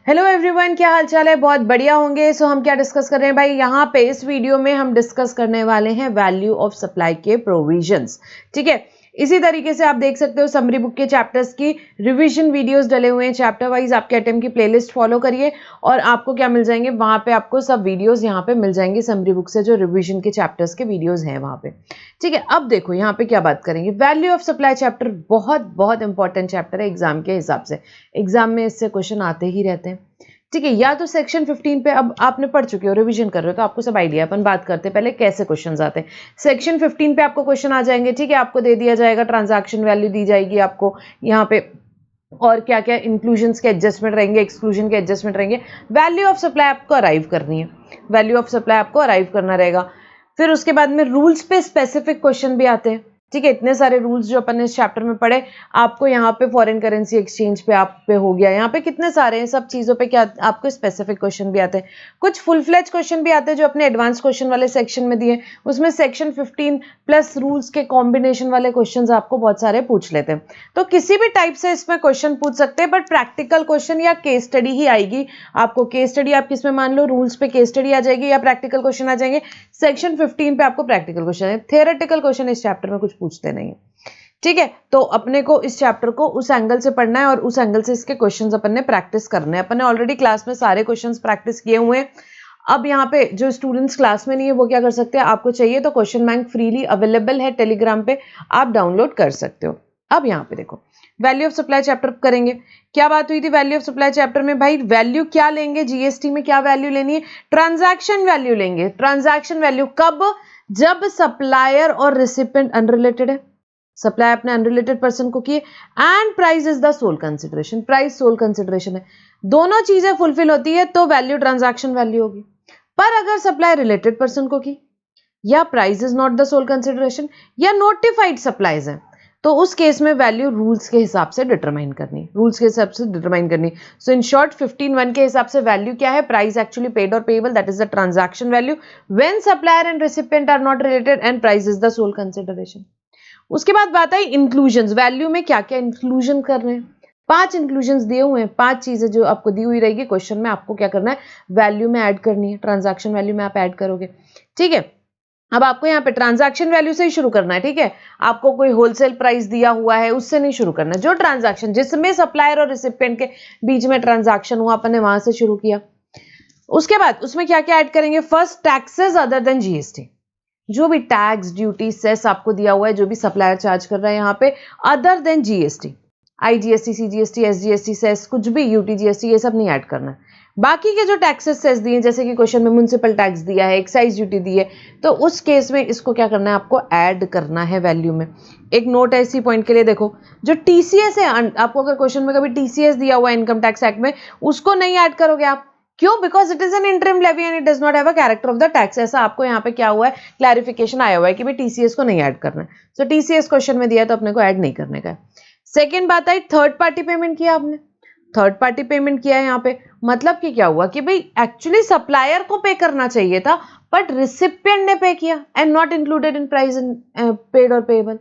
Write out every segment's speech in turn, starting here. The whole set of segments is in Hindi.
हेलो एवरीवन, क्या हाल चाल है। बहुत बढ़िया होंगे। सो हम क्या डिस्कस कर रहे हैं भाई, यहाँ पे इस वीडियो में हम डिस्कस करने वाले हैं वैल्यू ऑफ सप्लाई के प्रोविजंस। ठीक है, इसी तरीके से आप देख सकते हो समरी बुक के चैप्टर्स की रिवीजन वीडियोस डले हुए हैं चैप्टर वाइज। आपके अटेम्प्ट की प्लेलिस्ट फॉलो करिए और आपको क्या मिल जाएंगे, वहां पे आपको सब वीडियोस यहाँ पे मिल जाएंगे समरी बुक से, जो रिवीजन के चैप्टर्स के वीडियोस हैं वहां पे। ठीक है, अब देखो यहाँ पे क्या बात करेंगे। वैल्यू ऑफ सप्लाई चैप्टर बहुत बहुत इंपॉर्टेंट चैप्टर है एग्जाम के हिसाब से। एग्जाम में इससे क्वेश्चन आते ही रहते हैं। ठीक है, या तो सेक्शन 15 पे अब आपने पढ़ चुके हो, रिवीजन कर रहे हो तो आपको सब आइडिया। अपन बात करते हैं पहले कैसे क्वेश्चंस आते हैं। सेक्शन 15 पे आपको क्वेश्चन आ जाएंगे। ठीक है, आपको दे दिया जाएगा ट्रांजैक्शन वैल्यू दी जाएगी आपको यहाँ पे, और क्या क्या इंक्लूजन्स के एडजस्टमेंट रहेंगे, एक्सक्लूजन के एडजस्टमेंट रहेंगे। वैल्यू ऑफ सप्लाई आपको अराइव करनी है, वैल्यू ऑफ सप्लाई आपको अराइव करना रहेगा। फिर उसके बाद में रूल्स पे स्पेसिफिक क्वेश्चन भी आते हैं। ठीक है, इतने सारे रूल्स जो अपन ने इस चैप्टर में पढ़े। आपको यहाँ पे फॉरेन करेंसी एक्सचेंज पे आप पे हो गया, यहाँ पे कितने सारे हैं, सब चीजों पे क्या आपको स्पेसिफिक क्वेश्चन भी आते हैं। कुछ फुल फ्लेज क्वेश्चन भी आते हैं जो अपने एडवांस क्वेश्चन वाले सेक्शन में दिए, उसमें सेक्शन 15 प्लस रूल्स के कॉम्बिनेशन वाले क्वेश्चन आपको बहुत सारे पूछ लेते हैं। तो किसी भी टाइप से इसमें क्वेश्चन पूछ सकते हैं, बट प्रैक्टिकल क्वेश्चन या केस स्टडी ही आएगी आपको। केस स्टडी आप किसमें मान लो, रूल्स पे केस स्टडी आ जाएगी या प्रैक्टिकल क्वेश्चन आ जाएंगे। सेक्शन 15 पे आपको प्रैक्टिकल क्वेश्चन है, थियोरेटिकल क्वेश्चन इस चैप्टर में कुछ पूछते नहीं है। ठीक है, तो अपने को इस चैप्टर को उस एंगल से पढ़ना है और उस एंगल से इसके क्वेश्चंस अपन ने प्रैक्टिस करने हैं। अपन ने ऑलरेडी क्लास में सारे क्वेश्चंस प्रैक्टिस किए हुए हैं। अब यहाँ पे जो स्टूडेंट्स क्लास में नहीं है वो क्या कर सकते हैं, आपको चाहिए तो क्वेश्चन बैंक फ्रीली अवेलेबल है टेलीग्राम पे, आप डाउनलोड कर सकते हो। अब यहाँ पे देखो वैल्यू ऑफ सप्लाई चैप्टर करेंगे। क्या बात हुई थी वैल्यू ऑफ सप्लाई चैप्टर में भाई, वैल्यू क्या लेंगे, जीएसटी में क्या वैल्यू लेनी है, ट्रांजैक्शन वैल्यू लेंगे। ट्रांजैक्शन वैल्यू कब, जब सप्लायर और रिसिपेंट अनरिलेटेड है, सप्लाई अपने अनरिलेटेड पर्सन को किए, and price is the sole consideration, price sole consideration है, दोनों चीजें फुलफिल होती है तो वैल्यू ट्रांजैक्शन वैल्यू होगी। पर अगर सप्लाई रिलेटेड पर्सन को की, या price is not the sole consideration, या नोटिफाइड सप्लाईज है, तो उस केस में वैल्यू रूल्स के हिसाब से डिटरमाइन करनी, रूल्स के हिसाब से डिटरमाइन करनी। सो इन शॉर्ट 15(1) के हिसाब से वैल्यू क्या है, प्राइस एक्चुअली पेड और payable, that is the transaction value when supplier and recipient are not related and price is the sole consideration. उसके बाद बात आई इंक्लूजन, वैल्यू में क्या क्या इंक्लूजन कर रहे हैं। 5 इंक्लूजन दिए हुए हैं, 5 चीजें जो आपको दी हुई रहेगी क्वेश्चन में, आपको क्या करना है वैल्यू में ऐड करनी है, ट्रांजैक्शन वैल्यू में आप ऐड करोगे। ठीक है, अब आपको यहाँ पे ट्रांजैक्शन वैल्यू से ही शुरू करना है। ठीक है, आपको कोई होलसेल प्राइस दिया हुआ है उससे नहीं शुरू करना है, जो ट्रांजैक्शन जिसमें सप्लायर और रिसिपिएंट के बीच में ट्रांजैक्शन हुआ अपन ने वहां से शुरू किया। उसके बाद उसमें क्या क्या ऐड करेंगे, first taxes other than GST, जो भी टैक्स ड्यूटी सेस आपको दिया हुआ है, जो भी सप्लायर चार्ज कर रहा है यहाँ पे, other than GST, IGST, CGST, SGST, cess, कुछ भी यूटीजीएसटी, ये सब नहीं ऐड करना है। बाकी के जो टैक्सेस सेस दिए, जैसे कि क्वेश्चन में म्युनिसिपल टैक्स दिया है, एक्साइज ड्यूटी दी है, तो उस केस में इसको क्या करना है, आपको ऐड करना है वैल्यू में। एक नोट है इसी पॉइंट के लिए, देखो जो टीसीएस है, आपको अगर क्वेश्चन में कभी टीसीएस दिया हुआ है इनकम टैक्स एक्ट में, उसको नहीं ऐड करोगे आप। क्यों? Because it is an interim levy and it does not have a character of the tax. ऐसा आपको यहाँ पे क्या हुआ है, क्लैरिफिकेशन आया हुआ है कि भाई टीसीएस को नहीं ऐड करना है। सो टीसीएस क्वेश्चन में दिया है तो अपने को ऐड नहीं करने का है। सेकेंड बात आई, थर्ड पार्टी पेमेंट किया आपने, थर्ड पार्टी पेमेंट किया है यहाँ पे, मतलब कि क्या हुआ कि भाई एक्चुअली सप्लायर को पे करना चाहिए था, बट रिसिपिएंट ने पे किया and not included in price paid और पेएबल।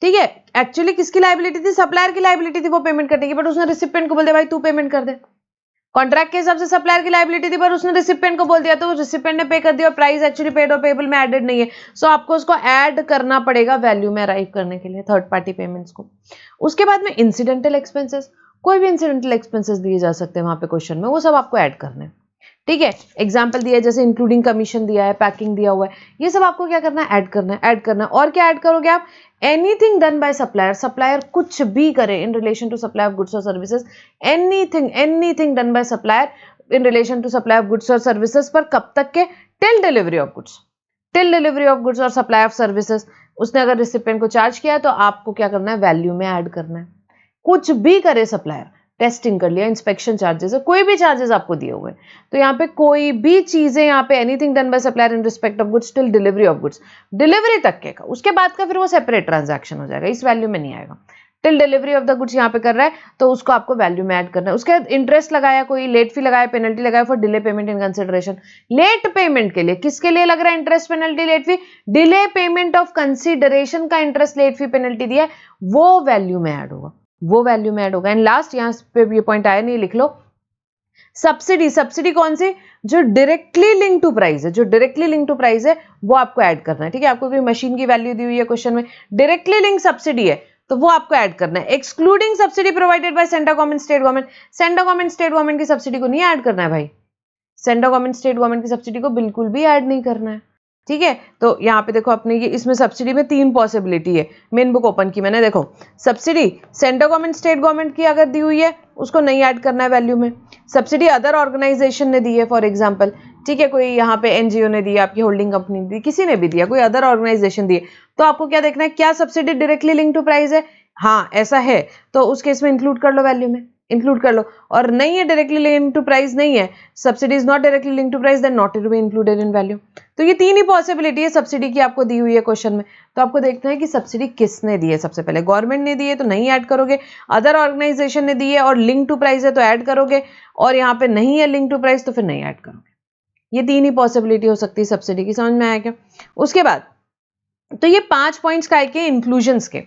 ठीक है, एक्चुअली किसकी लायबिलिटी थी, सप्लायर की लायबिलिटी थी वो पेमेंट करने की, बट उसने रिसिपिएंट को बोल दिया भाई तू पेमेंट कर दे। कॉन्ट्रैक्ट के हिसाब से सप्लायर की लायबिलिटी थी, पर उसने रिसिपिएंट को बोल दिया तो रिसिपिएंट ने पे कर दिया और प्राइस एक्चुअली पेड और पेएबल में एडेड नहीं है। सो आपको उसको ऐड करना पड़ेगा वैल्यू में अराइव करने के लिए, थर्ड पार्टी पेमेंट्स को। उसके बाद में इंसिडेंटल एक्सपेंसेस, कोई भी इंसिडेंटल एक्सपेंसेस दिए जा सकते हैं वहां पे क्वेश्चन में, वो सब आपको ऐड करने हैं। ठीक है, एग्जाम्पल दिया है जैसे इंक्लूडिंग कमीशन दिया है, पैकिंग दिया हुआ है, ये सब आपको क्या करना है, ऐड करना है, ऐड करना है। और क्या ऐड करोगे आप, anything done by supplier, supplier कुछ भी करे in relation to supply of goods और services, anything done by supplier in relation to supply of goods और सर्विसेज, पर कब तक के, till delivery of goods, till delivery of goods और सप्लाई ऑफ सर्विसेज। उसने अगर रिसिपिएंट को चार्ज किया है तो आपको क्या करना है, वैल्यू में ऐड करना है। कुछ भी करे सप्लायर, टेस्टिंग कर लिया, इंस्पेक्शन चार्जेस है, कोई भी चार्जेस आपको दिए हुए, तो यहाँ पे कोई भी चीजें, यहाँ pay anything done by supplier in respect of goods till delivery of goods, delivery तक के का, उसके बाद का फिर वो सेपरेट ट्रांजैक्शन हो जाएगा, इस वैल्यू में नहीं आएगा। Till delivery of the goods यहाँ पे कर रहा है तो उसको आपको वैल्यू में ऐड करना है। उसके बाद इंटरेस्ट लगाया, कोई लेट फी लगाया, पेनल्टी लगाया for delay payment in consideration, late payment के लिए, किसके लिए लग रहा है interest penalty late fee, delay payment of consideration का इंटरेस्ट लेट फी पेनल्टी दिया है, वो वैल्यू में ऐड होगा, वो वैल्यू में ऐड होगा। एंड लास्ट, यहाँ पे ये पॉइंट आया नहीं, लिख लो, सब्सिडी, सब्सिडी कौन सी? जो डायरेक्टली लिंक टू प्राइस है, जो डायरेक्टली लिंक टू प्राइस है वो आपको ऐड करना है। ठीक है, आपको कोई मशीन की वैल्यू दी हुई है क्वेश्चन में, डायरेक्टली लिंक सब्सिडी है तो वो आपको ऐड करना है। Excluding subsidy provided by central government, state government, central government state government की सब्सिडी को नहीं ऐड करना है भाई, सेंट्रल गवर्नमेंट स्टेट गवर्नमेंट की सब्सिडी को बिल्कुल भी ऐड नहीं करना है। ठीक है, तो यहाँ पे देखो अपने ये इसमें सब्सिडी में 3 पॉसिबिलिटी है, मेन बुक ओपन की मैंने, देखो subsidy central government state government की अगर दी हुई है उसको नहीं ऐड करना है वैल्यू में। सब्सिडी अदर ऑर्गेनाइजेशन ने दी है फॉर एग्जांपल, ठीक है, कोई यहाँ पे एनजीओ ने दी, आपकी होल्डिंग कंपनी ने दी, किसी ने भी दिया, कोई अदर ऑर्गेनाइजेशन दी, तो आपको क्या देखना है, क्या subsidy directly link to price है, हाँ ऐसा है तो उस केस में इंक्लूड कर लो, वैल्यू में इंक्लूड कर लो, और नहीं है डायरेक्टली लिंक टू प्राइस नहीं है, subsidy is not directly link to price, then not to be included in value. तो ये 3 ही पॉसिबिलिटी है सब्सिडी की आपको दी हुई है क्वेश्चन में। तो आपको देखना है कि सब्सिडी किसने दी है, सबसे पहले गवर्नमेंट ने दी है तो नहीं ऐड करोगे, अदर ऑर्गेनाइजेशन ने दी है और लिंक टू प्राइस है तो ऐड करोगे, और यहाँ पे नहीं है लिंक टू प्राइस तो फिर नहीं ऐड करोगे। ये 3 ही पॉसिबिलिटी हो सकती है सब्सिडी की, समझ में आया क्या? उसके बाद तो ये 5 पॉइंट्स काय के इंक्लूजन्स के,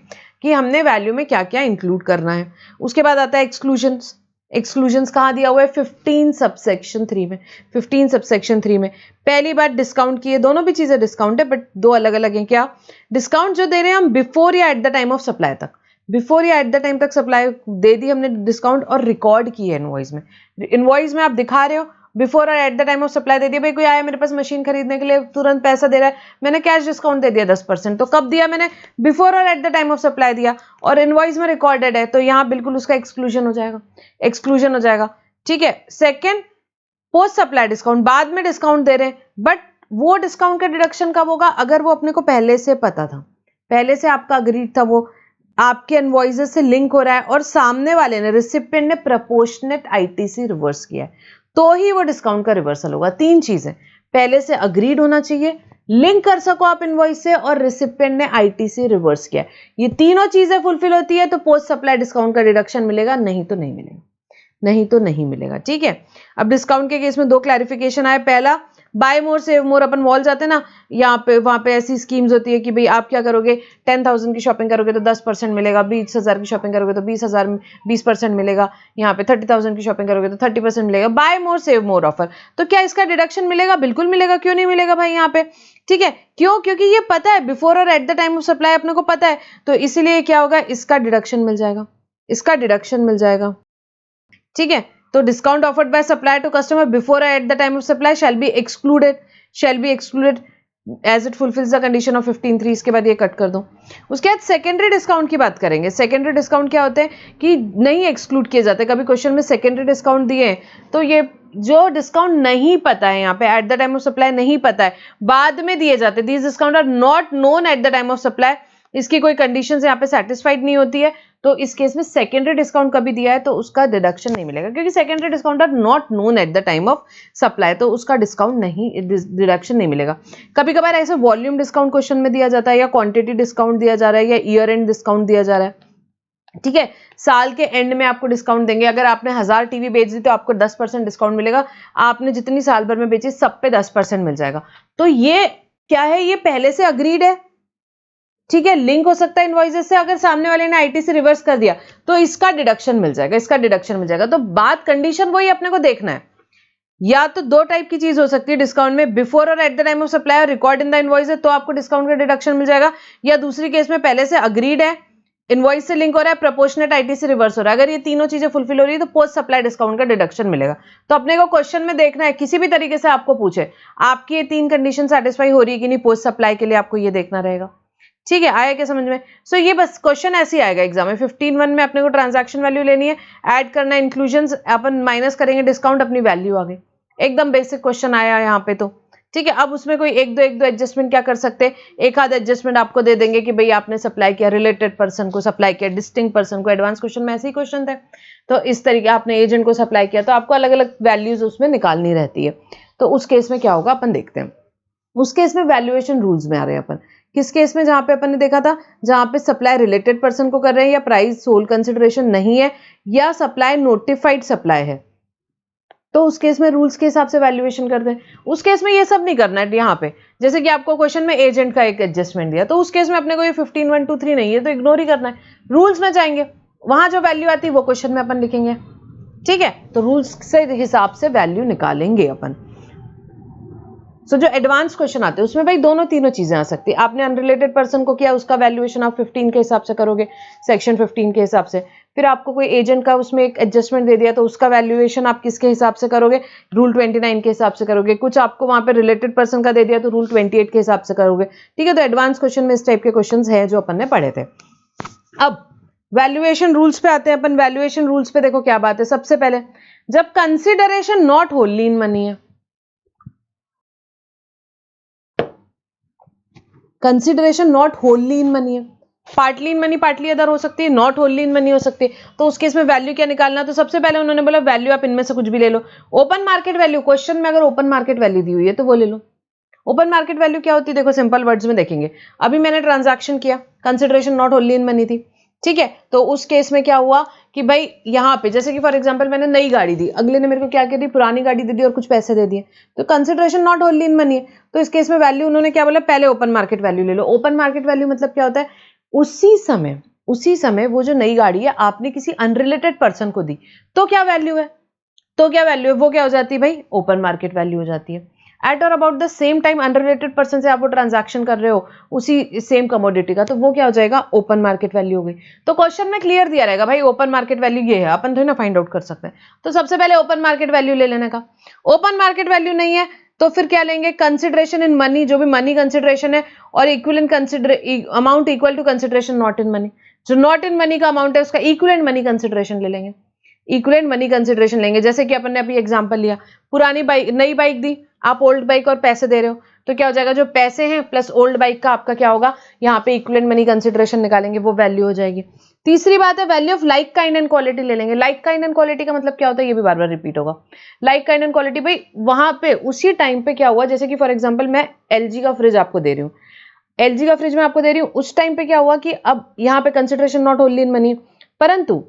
कि हमने वैल्यू में क्या क्या इंक्लूड करना है। उसके बाद आता है एक्सक्लूजन्स। एक्सक्लूजन्स कहाँ दिया हुआ है? 15 सबसेक्शन 3 में। 15 सबसेक्शन 3 में पहली बात डिस्काउंट की है, दोनों भी चीजें डिस्काउंट है बट दो अलग अलग हैं। क्या डिस्काउंट जो दे रहे हैं हम बिफोर या eight the time of supply तक, बिफोर या एट द टाइम तक सप्लाई दे दी हमने डिस्काउंट और रिकॉर्ड की है इनवॉइस में। इनवॉइस में आप दिखा रहे हो बिफोर और at the time of supply दे दिया, भाई कोई आया मेरे पास मशीन खरीदने के लिए तुरंत पैसा दे रहा है, मैंने कैश डिस्काउंट दे दिया 10%, तो कब दिया मैंने? बिफोर और at the time of supply दिया, और इनवॉइस में रिकॉर्डेड है तो यहाँ बिल्कुल उसका एक्सक्लूजन हो जाएगा, एक्सक्लूजन हो जाएगा। ठीक है, सेकेंड पोस्ट सप्लाई डिस्काउंट, बाद में डिस्काउंट दे रहे हैं बट वो डिस्काउंट का डिडक्शन कब होगा? अगर वो अपने को पहले से पता था, पहले से आपका अग्रीड था, वो आपके इनवॉइसेस से लिंक हो रहा है और सामने वाले ने रिसिपिएंट ने प्रोपोर्शनेट आईटीसी रिवर्स किया है, तो ही वो डिस्काउंट का रिवर्सल होगा। 3 चीजें, पहले से अग्रीड होना चाहिए, लिंक कर सको आप इनवॉइस से, और रिसिपिएंट ने आईटीसी रिवर्स किया। ये तीनों चीजें फुलफिल होती है तो पोस्ट सप्लाई डिस्काउंट का डिडक्शन मिलेगा, नहीं तो नहीं मिलेगा, नहीं तो नहीं मिलेगा। ठीक है, अब डिस्काउंट के केस में 2 क्लैरिफिकेशन आए। पहला, बाय मोर सेव मोर, अपन मॉल जाते हैं ना, यहाँ पे वहां पे ऐसी स्कीम्स होती है कि भाई आप क्या करोगे, 10,000 की शॉपिंग करोगे तो 10% मिलेगा, 20,000 की शॉपिंग करोगे तो 20% मिलेगा, यहाँ पे 30,000 की शॉपिंग करोगे तो 30% मिलेगा, बाय मोर सेव मोर ऑफर। तो क्या इसका डिडक्शन मिलेगा? बिल्कुल मिलेगा, क्यों नहीं मिलेगा भाई यहाँ पे? ठीक है, क्यों? क्योंकि ये पता है बिफोर और at the time of supply अपने को पता है, तो इसीलिए क्या होगा, इसका डिडक्शन मिल जाएगा, इसका डिडक्शन मिल जाएगा। ठीक है, तो discount offered by supplier to customer before at the time of supply shall be excluded as it fulfils the condition of 15(3). इसके बाद ये कट कर दो। उसके बाद सेकेंडरी डिस्काउंट की बात करेंगे। सेकेंडरी डिस्काउंट क्या होते हैं कि नहीं एक्सक्लूड किए जाते, कभी क्वेश्चन में सेकेंडरी डिस्काउंट दिए हैं तो ये जो डिस्काउंट नहीं पता है, यहाँ पे at the time of supply नहीं पता है, बाद में दिए जाते, these discount are not known at the time of supply, इसकी कोई कंडीशन यहाँ पे सेटिस्फाइड नहीं होती है, तो इस केस में सेकेंडरी डिस्काउंट कभी दिया है तो उसका डिडक्शन नहीं मिलेगा, क्योंकि secondary discount are not known at the time of supply, तो उसका डिस्काउंट नहीं, डिडक्शन नहीं मिलेगा। कभी कभार ऐसे वॉल्यूम डिस्काउंट क्वेश्चन में दिया जाता है, या क्वांटिटी डिस्काउंट दिया जा रहा है, या ईयर एंड डिस्काउंट दिया जा रहा है। ठीक है, साल के एंड में आपको डिस्काउंट देंगे, अगर आपने 1000 टीवी बेच दी तो आपको 10% डिस्काउंट मिलेगा, आपने जितनी साल भर में बेची सब पे 10% मिल जाएगा। तो ये क्या है, ये पहले से अग्रीड है। ठीक है, लिंक हो सकता है इनवॉइसेस से, अगर सामने वाले ने आईटी से रिवर्स कर दिया तो इसका डिडक्शन मिल जाएगा, इसका डिडक्शन मिल जाएगा। तो बात कंडीशन वही अपने को देखना है, या तो 2 टाइप की चीज हो सकती है डिस्काउंट में, बिफोर और at the time of supply और रिकॉर्ड इन द इनवॉइस है तो आपको डिस्काउंट का डिडक्शन मिल जाएगा, या दूसरी केस में पहले से अग्रीड है, इनवॉइस से लिंक हो रहा है, प्रोपोर्शनेट आईटी से रिवर्स हो रहा है। अगर ये तीनों चीजें फुलफिल हो रही है तो पोस्ट सप्लाई डिस्काउंट का डिडक्शन मिलेगा। तो अपने को क्वेश्चन में देखना है, किसी भी तरीके से आपको पूछे आपकी ये 3 कंडीशन सेटिस्फाई हो रही है कि नहीं, पोस्ट सप्लाई के लिए आपको ये देखना रहेगा। ठीक है, आया क्या समझ में? सो ये बस क्वेश्चन ऐसे ही आएगा एग्जाम में। 15(1) में अपने को ट्रांजैक्शन वैल्यू लेनी है, ऐड करना है इंक्लूजन्स, अपन माइनस करेंगे डिस्काउंट, अपनी वैल्यू आ गई। एकदम बेसिक क्वेश्चन आया यहाँ पे तो। ठीक है, अब उसमें कोई एक दो एडजस्टमेंट क्या कर सकते हैं, एक आध एडजस्टमेंट आपको दे देंगे कि भाई आपने सप्लाई किया, रिलेटेड पर्सन को सप्लाई किया, डिस्टिंक्ट पर्सन को, एडवांस क्वेश्चन में ऐसे ही क्वेश्चन थे, तो इस तरीके आपने एजेंट को सप्लाई किया तो आपको अलग अलग वैल्यूज उसमें निकालनी रहती है। तो उस केस में क्या होगा अपन देखते हैं। उस केस में वैल्यूएशन रूल्स में आ रहे हैं अपन, किस केस में, जहां पे अपन ने देखा था, जहां पे सप्लाई रिलेटेड पर्सन को कर रहे हैं, या प्राइस सोल कंसिडरेशन नहीं है, या सप्लाई नोटिफाइड सप्लाई है, तो उस केस में रूल्स के हिसाब से वैल्यूएशन करते हैं। उस केस में ये सब नहीं करना है यहाँ पे, जैसे कि आपको क्वेश्चन में एजेंट का एक एडजस्टमेंट दिया, तो उस केस में अपने को ये 15(1), 2, 3 नहीं है तो इग्नोर ही करना है, रूल्स में जाएंगे, वहां जो वैल्यू आती है वो क्वेश्चन में अपन लिखेंगे। ठीक है, तो रूल्स से हिसाब से वैल्यू निकालेंगे अपन। सो जो एडवांस क्वेश्चन आते हैं उसमें भाई दोनों तीनों चीजें आ सकती है। आपने अनरिलेटेड पर्सन को किया, उसका वैल्यूएशन आप 15 के हिसाब से करोगे, सेक्शन 15 के हिसाब से। फिर आपको कोई एजेंट का उसमें एक एडजस्टमेंट दे दिया तो उसका वैल्यूएशन आप किसके हिसाब से करोगे, रूल 29 के हिसाब से करोगे। कुछ आपको वहां पे रिलेटेड पर्सन का दे दिया तो रूल 28 के हिसाब से करोगे। ठीक है, तो एडवांस क्वेश्चन में इस टाइप के क्वेश्चन है जो अपन ने पढ़े थे। अब वैल्यूएशन रूल्स पे आते हैं अपन। वैल्यूएशन रूल्स पे देखो क्या बात है। सबसे पहले जब कंसिडरेशन नॉट होलली इन मनी है, कंसिडरेशन नॉट होलली इन मनी है, partly in money partly other हो सकती है, नॉट होलली इन मनी हो सकती है, तो उस केस में वैल्यू क्या निकालना। तो सबसे पहले उन्होंने बोला वैल्यू आप इनमें से कुछ भी ले लो। ओपन मार्केट वैल्यू, क्वेश्चन में अगर ओपन मार्केट वैल्यू दी हुई है तो वो ले लो। ओपन मार्केट वैल्यू क्या होती है, देखो सिंपल वर्ड्स में देखेंगे। अभी मैंने ट्रांजैक्शन किया, कंसिडरेशन नॉट होलली इन मनी थी, ठीक है, तो उस केस में क्या हुआ कि भाई यहाँ पे जैसे कि फॉर एग्जांपल मैंने नई गाड़ी दी, अगले ने मेरे को क्या दी, पुरानी गाड़ी दे दी और कुछ पैसे दे दिए, तो कंसिडरेशन नॉट होलली इन मनी है। तो इस केस में वैल्यू उन्होंने क्या बोला, पहले ओपन मार्केट वैल्यू ले लो। ओपन मार्केट वैल्यू मतलब क्या होता है, उसी समय वो जो नई गाड़ी है आपने किसी अनरिलेटेड पर्सन को दी, तो क्या वैल्यू है, वो क्या हो जाती है भाई, ओपन मार्केट वैल्यू हो जाती है। एट और about the same time unrelated person से आप वो ट्रांजैक्शन कर रहे हो उसी सेम कमोडिटी का, तो वो क्या हो जाएगा, ओपन मार्केट वैल्यू हो गई। तो क्वेश्चन में क्लियर दिया रहेगा भाई ओपन मार्केट वैल्यू ये है, अपन थोड़ी ना फाइंड आउट कर सकते हैं। तो सबसे पहले ओपन मार्केट वैल्यू ले लेने का। ओपन मार्केट वैल्यू नहीं है तो फिर क्या लेंगे, कंसिडरेशन इन मनी, जो भी मनी कंसिडरेशन है, और equivalent amount equal to consideration not in money, जो नॉट इन मनी का अमाउंट है उसका इक्विवेलेंट मनी कंसिडरेशन ले लेंगे। इक्विवेलेंट मनी कंसिडरेशन लेंगे, जैसे कि अपन ने अभी एग्जांपल लिया, पुरानी बाइक, नई बाइक दी, आप ओल्ड बाइक और पैसे दे रहे हो, तो क्या हो जाएगा, जो पैसे हैं प्लस ओल्ड बाइक का आपका क्या होगा, यहाँ पे इक्विवेलेंट मनी कंसिडरेशन निकालेंगे, वो वैल्यू हो जाएगी। तीसरी बात है value of like kind and quality ले लेंगे। लाइक काइंड एंड क्वालिटी का मतलब क्या होता है, ये भी बार बार रिपीट होगा। लाइक काइंड एंड क्वालिटी भाई वहां पे उसी टाइम पे क्या हुआ, जैसे कि फॉर एग्जाम्पल मैं एलजी का फ्रिज आपको दे रही हूँ, एलजी का फ्रिज मैं आपको दे रही हूँ, उस टाइम पे क्या हुआ कि अब यहाँ पे consideration not only in money, परंतु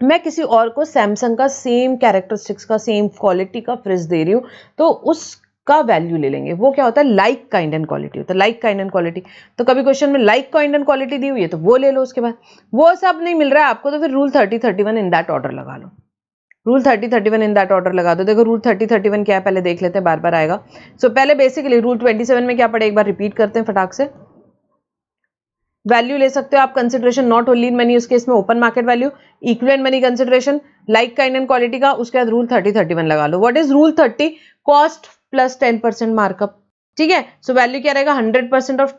मैं किसी और को सैमसंग का सेम कैरेक्टरिस्टिक्स का सेम क्वालिटी का फ्रिज दे रही हूँ, तो उसका वैल्यू ले लेंगे। वो क्या होता है, लाइक काइंड एंड क्वालिटी होता है, लाइक काइंड एंड क्वालिटी। तो कभी क्वेश्चन में लाइक काइंड एंड क्वालिटी दी हुई है तो वो ले लो, उसके बाद वो सब नहीं मिल रहा है आपको तो फिर रूल 30-31 इन दैट ऑर्डर लगा लो। रूल 30-31 इन दैट ऑर्डर लगा दो। देखो रूल 30-31 क्या है पहले देख लेते हैं, बार बार आएगा। सो पहले बेसिकली रूल 27 में क्या पड़े, एक बार रिपीट करते हैं फटाक से। वैल्यू ले सकते हो आप consideration not only in money, उसके इसमें open market value, equivalent money consideration, like kind and quality का, उसके बाद रूल 30-31 लगा लो। What is rule 30, cost plus 10% markup. ठीक है, सो वैल्यू क्या रहेगा, 100% of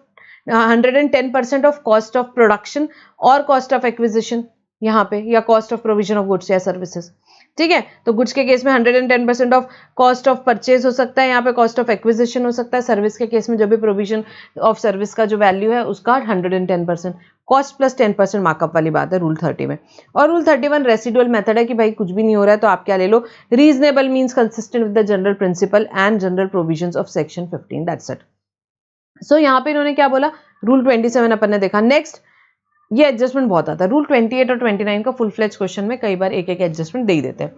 110% of cost of production और कॉस्ट ऑफ एक्विजिशन यहाँ पे, या cost of provision of goods या सर्विसेज। ठीक है, तो गुड्स के केस में 110% ऑफ कॉस्ट ऑफ परचेज हो सकता है, यहाँ पे कॉस्ट ऑफ एक्विजिशन हो सकता है। सर्विस के केस में जो भी प्रोविजन ऑफ सर्विस का जो वैल्यू है उसका 110%, कॉस्ट प्लस 10% मार्कअप वाली बात है रूल 30 में। और रूल 31 रेसिडुअल मेथड है कि भाई कुछ भी नहीं हो रहा है तो आप क्या ले लो, reasonable means consistent with the general principle and general provisions of section 15, that's it. So यहाँ पे इन्होंने क्या बोला, रूल 27 अपन ने देखा। नेक्स्ट, ये एडजस्टमेंट बहुत आता है, रूल 28 और 29 का फुल फ्लेज क्वेश्चन में कई बार एक एक एडजस्टमेंट दे ही देते हैं।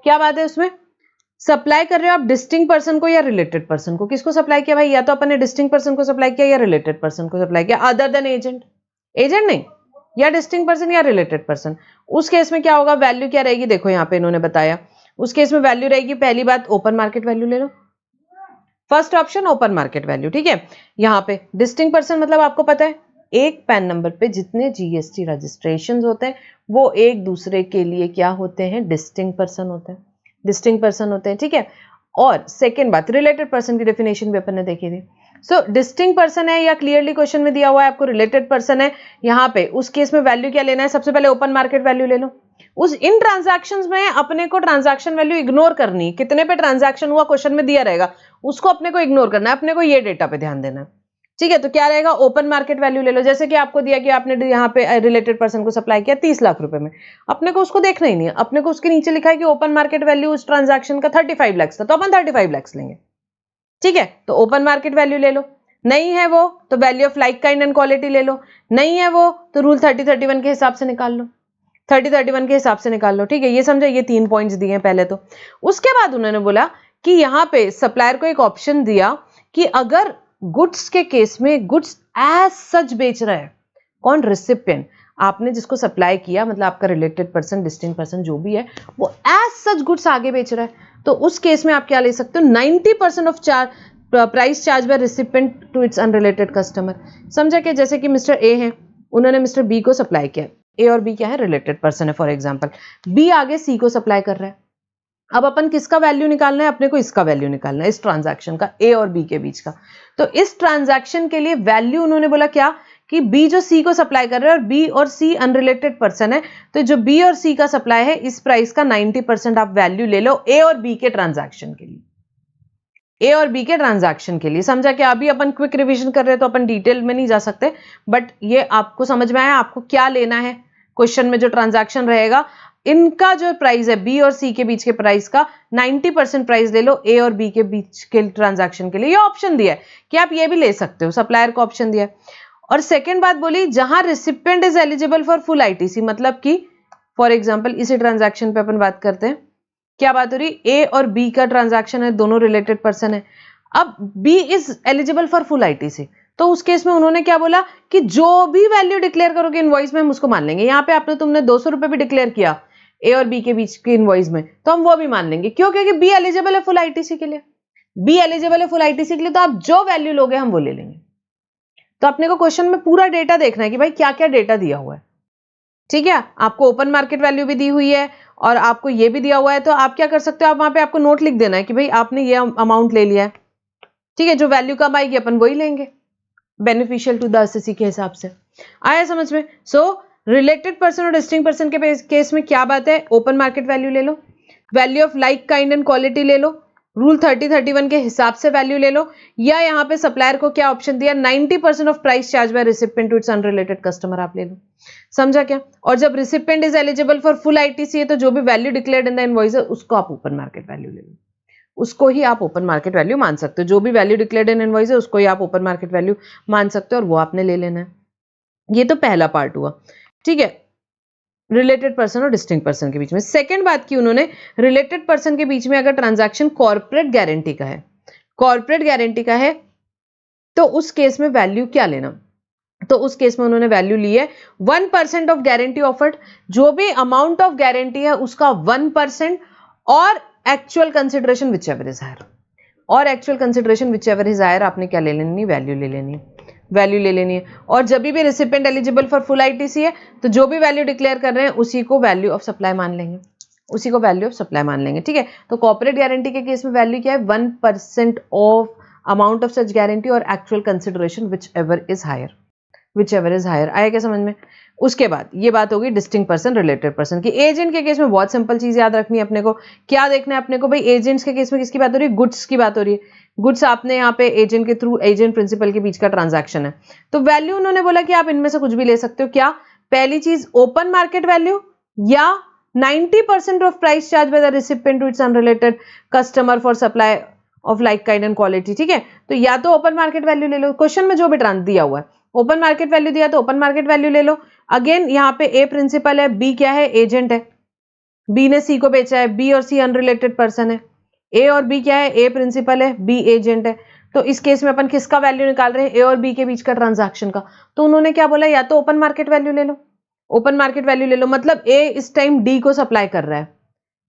क्या बात है उसमें, सप्लाई कर रहे हो आप डिस्टिंक्ट पर्सन को या रिलेटेड पर्सन को। किसको सप्लाई किया भाई, या तो अपन ने डिस्टिंक्ट पर्सन को सप्लाई किया या रिलेटेड पर्सन को सप्लाई किया, अदर देन एजेंट, एजेंट नहीं, या डिस्टिंक्ट पर्सन या रिलेटेड पर्सन। उस केस में क्या होगा, वैल्यू क्या रहेगी, देखो यहाँ पे इन्होंने बताया। उस केस में वैल्यू रहेगी, पहली बात ओपन मार्केट वैल्यू ले लो, first option open market value. ठीक है, यहाँ पे डिस्टिंक्ट पर्सन मतलब आपको पता है एक पैन नंबर पे जितने जीएसटी रजिस्ट्रेशन होते हैं वो एक दूसरे के लिए क्या होते हैं, डिस्टिंक्ट पर्सन होते हैं, डिस्टिंक्ट पर्सन होते हैं। ठीक है, और सेकेंड बात, रिलेटेड पर्सन की डेफिनेशन भी अपन ने देखी थी। सो डिस्टिंक्ट पर्सन है या क्लियरली क्वेश्चन में दिया हुआ है आपको रिलेटेड पर्सन है, यहाँ पे उस केस में वैल्यू क्या लेना है, सबसे पहले ओपन मार्केट वैल्यू ले लो। उस इन ट्रांजैक्शंस में अपने को ट्रांजैक्शन वैल्यू इग्नोर करनी है, कितने पे ट्रांजैक्शन हुआ क्वेश्चन में दिया रहेगा उसको अपने को इग्नोर करना है, अपने को ये डेटा पे ध्यान देना है। ठीक है, तो क्या रहेगा, ओपन मार्केट वैल्यू ले लो। जैसे कि आपको दिया कि आपने यहाँ पे रिलेटेड पर्सन को सप्लाई किया 30 लाख रुपए में, अपने को उसको देखना ही नहीं है, अपने को उसके नीचे लिखा है कि ओपन मार्केट वैल्यू उस ट्रांजैक्शन का 35 लाख था, तो अपन 35 लाख लेंगे। ठीक है, तो ओपन मार्केट वैल्यू ले लो। नहीं है वो तो value of like kind and quality ले लो। नहीं है वो तो रूल 30-31 के हिसाब से निकाल लो, 30-31 के हिसाब से निकाल लो। ठीक है, ये समझा, ये 3 पॉइंट्स दिए हैं पहले तो। उसके बाद उन्होंने बोला कि यहाँ पे सप्लायर को एक ऑप्शन दिया कि अगर गुड्स के केस में गुड्स एज सच बेच रहा है कौन, रिसिपिएंट, आपने जिसको सप्लाई किया, मतलब आपका रिलेटेड पर्सन, डिस्टिंक्ट पर्सन जो भी है, वो एज सच गुड्स आगे बेच रहा है, तो उस केस में आप क्या ले सकते हो, 90% of price charge by recipient to its unrelated customer. समझा कि जैसे कि मिस्टर ए है, उन्होंने मिस्टर बी को सप्लाई किया, ए और बी क्या है, रिलेटेड पर्सन है फॉर एग्जांपल, बी आगे सी को सप्लाई कर रहा है। अब अपन किसका वैल्यू निकालना है, अपने को इसका वैल्यू निकालना है, इस ट्रांजैक्शन का, ए और बी के बीच का। तो इस ट्रांजैक्शन के लिए वैल्यू उन्होंने बोला क्या, कि बी जो सी को सप्लाई कर रहा है और बी और सी अनरिलेटेड पर्सन है, तो जो बी और सी का सप्लाई है इस प्राइस का 90% आप वैल्यू ले लो ए और बी के ट्रांजैक्शन के लिए, ए और बी के ट्रांजैक्शन के लिए। समझा कि अभी अपन क्विक रिवीजन कर रहे हैं तो अपन डिटेल में नहीं जा सकते, बट ये आपको समझ में आया आपको क्या लेना है। क्वेश्चन में जो ट्रांजैक्शन रहेगा, इनका जो प्राइस है बी और सी के बीच के प्राइस का 90% प्राइस ले लो ए और बी के बीच के ट्रांजैक्शन के लिए। ये ऑप्शन दिया है कि आप ये भी ले सकते हो, सप्लायर को ऑप्शन दिया है। और सेकेंड बात बोली, जहां recipient is eligible for full ITC, मतलब कि फॉर एग्जाम्पल इसी ट्रांजैक्शन पे अपन बात करते हैं, क्या बात हो रही, ए और बी का ट्रांजैक्शन है, दोनों रिलेटेड पर्सन है। अब B is eligible for full ITC, तो उस केस में उन्होंने क्या बोला कि जो भी वैल्यू डिक्लेयर करोगे इनवॉइस में हम उसको मान लेंगे। यहाँ पे तुमने 200 रुपए भी डिक्लेयर किया ए और बी के बीच के इनवॉइस में, तो हम वो भी मान लेंगे। क्यों? क्योंकि बी एलिजिबल है फुल आईटीसी के लिए, बी एलिजिबल है फुल आईटीसी के लिए, तो आप जो वैल्यू लोगे हम वो ले लेंगे। तो अपने को क्वेश्चन में पूरा डेटा देखना है कि भाई क्या क्या डेटा दिया हुआ है। ठीक है, आपको ओपन मार्केट वैल्यू भी दी हुई है और आपको ये भी दिया हुआ है, तो आप क्या कर सकते हो, आप वहां पे आपको नोट लिख देना है कि भाई आपने ये अमाउंट ले लिया है। ठीक है, जो वैल्यू कम आएगी अपन वही लेंगे, बेनिफिशियल टू द एसएससी के हिसाब से। आया समझ में? सो रिलेटेड पर्सन और डिस्टिंक्ट पर्सन के केस में क्या बात है, ओपन मार्केट वैल्यू ले लो, value of like kind and quality ले लो, रूल 3031 के हिसाब से वैल्यू ले लो, या यहाँ पे सप्लायर को क्या ऑप्शन दिया, 90% of price charge by recipient to its unrelated customer आप ले लो। समझा क्या? और जब recipient is eligible for full ITC है, तो जो भी value declared in the invoice है उसको आप ओपन मार्केट वैल्यू ले लो, उसको ही आप ओपन मार्केट वैल्यू मान सकते हो। जो भी वैल्यू डिक्लेयर्ड इन इनवॉइस है उसको ही आप ओपन मार्केट वैल्यू मान सकते हो, और वो आपने ले लेना है। ये तो पहला पार्ट हुआ। ठीक है, रिलेटेड पर्सन और डिस्टिंक्ट पर्सन के बीच में। सेकेंड बात की उन्होंने, रिलेटेड पर्सन के बीच में अगर ट्रांजैक्शन कॉर्पोरेट गारंटी का है, कॉर्पोरेट गारंटी का है, तो उस केस में वैल्यू क्या लेना, तो उस केस में उन्होंने वैल्यू ली है 1% ऑफ गारंटी ऑफर्ड, जो भी अमाउंट ऑफ गारंटी है उसका 1%, और actual consideration which ever is higher, और actual consideration which ever is higher आपने क्या ले लेनी, वैल्यू ले लेनी है, वैल्यू ले लेनी है। और जब भी recipient eligible for full ITC है, तो जो भी वैल्यू डिक्लेयर कर रहे हैं उसी को वैल्यू ऑफ सप्लाई मान लेंगे, उसी को वैल्यू ऑफ सप्लाई मान लेंगे। ठीक है, तो कॉर्पोरेट गारंटी के केस में वैल्यू क्या है, 1% of amount of such guarantee और actual consideration which ever is higher, which ever is higher. आया क्या समझ में? उसके बाद ये बात होगी डिस्टिंक्ट पर्सन रिलेटेड पर्सन की। एजेंट के केस में बहुत सिंपल चीज याद रखनी है अपने को। क्या देखना है अपने को भाई, एजेंट्स के केस में किसकी बात हो रही है, गुड्स की बात हो रही है। गुड्स आपने यहाँ पे एजेंट के थ्रू, एजेंट प्रिंसिपल के बीच का ट्रांजैक्शन है, तो वैल्यू उन्होंने बोला कि आप इनमें से कुछ भी ले सकते हो। क्या? पहली चीज ओपन मार्केट वैल्यू, या 90% of price charge by the recipient to its unrelated customer for supply of like kind and quality. ठीक है, तो या तो ओपन मार्केट वैल्यू ले लो, क्वेश्चन में जो भी दिया हुआ है, ओपन मार्केट वैल्यू दिया तो ओपन मार्केट वैल्यू ले लो। अगेन यहाँ पे ए प्रिंसिपल है, बी क्या है, एजेंट है, बी ने सी को बेचा है, बी और सी अनरिलेटेड पर्सन है। ए और बी क्या है, ए प्रिंसिपल है, बी एजेंट है। तो इस केस में अपन किसका वैल्यू निकाल रहे हैं, ए और बी के बीच का ट्रांजैक्शन का। तो उन्होंने क्या बोला, या तो ओपन मार्केट वैल्यू ले लो, ओपन मार्केट वैल्यू ले लो, मतलब ए इस टाइम डी को सप्लाई कर रहा है,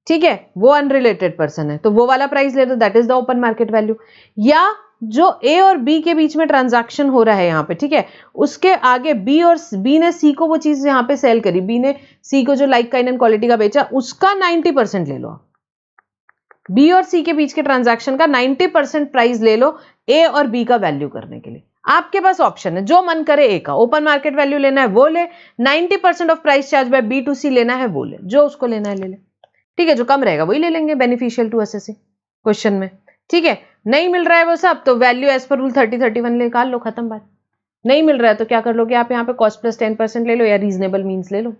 ठीक है, वो अनरिलेटेड पर्सन है, तो वो वाला प्राइस ले दो, that is the open market value. या जो ए और बी के बीच में ट्रांजैक्शन हो रहा है यहाँ पे, ठीक है, उसके आगे बी और बी ने सी को वो चीज यहाँ पे सेल करी, बी ने सी को जो लाइक काइंड एंड क्वालिटी का बेचा, उसका 90% ले लो। बी और सी के बीच के ट्रांजैक्शन का 90% प्राइस ले लो ए और बी का वैल्यू करने के लिए। आपके पास ऑप्शन है, जो मन करे ए का ओपन मार्केट वैल्यू लेना है वो ले, 90% of price charge by B to C लेना है वो ले, जो उसको लेना है ले ले। ठीक है, जो कम रहेगा वही ले लेंगे, बेनिफिशियल टू एसएससी क्वेश्चन में। ठीक है, नहीं मिल रहा है वो सब, तो वैल्यू एज पर रूल 3031 निकाल लो, खत्म बात। नहीं मिल रहा है तो क्या कर लोगे आप, यहाँ पे कॉस्ट प्लस 10% ले लो, या रीजनेबल मीन्स ले लो।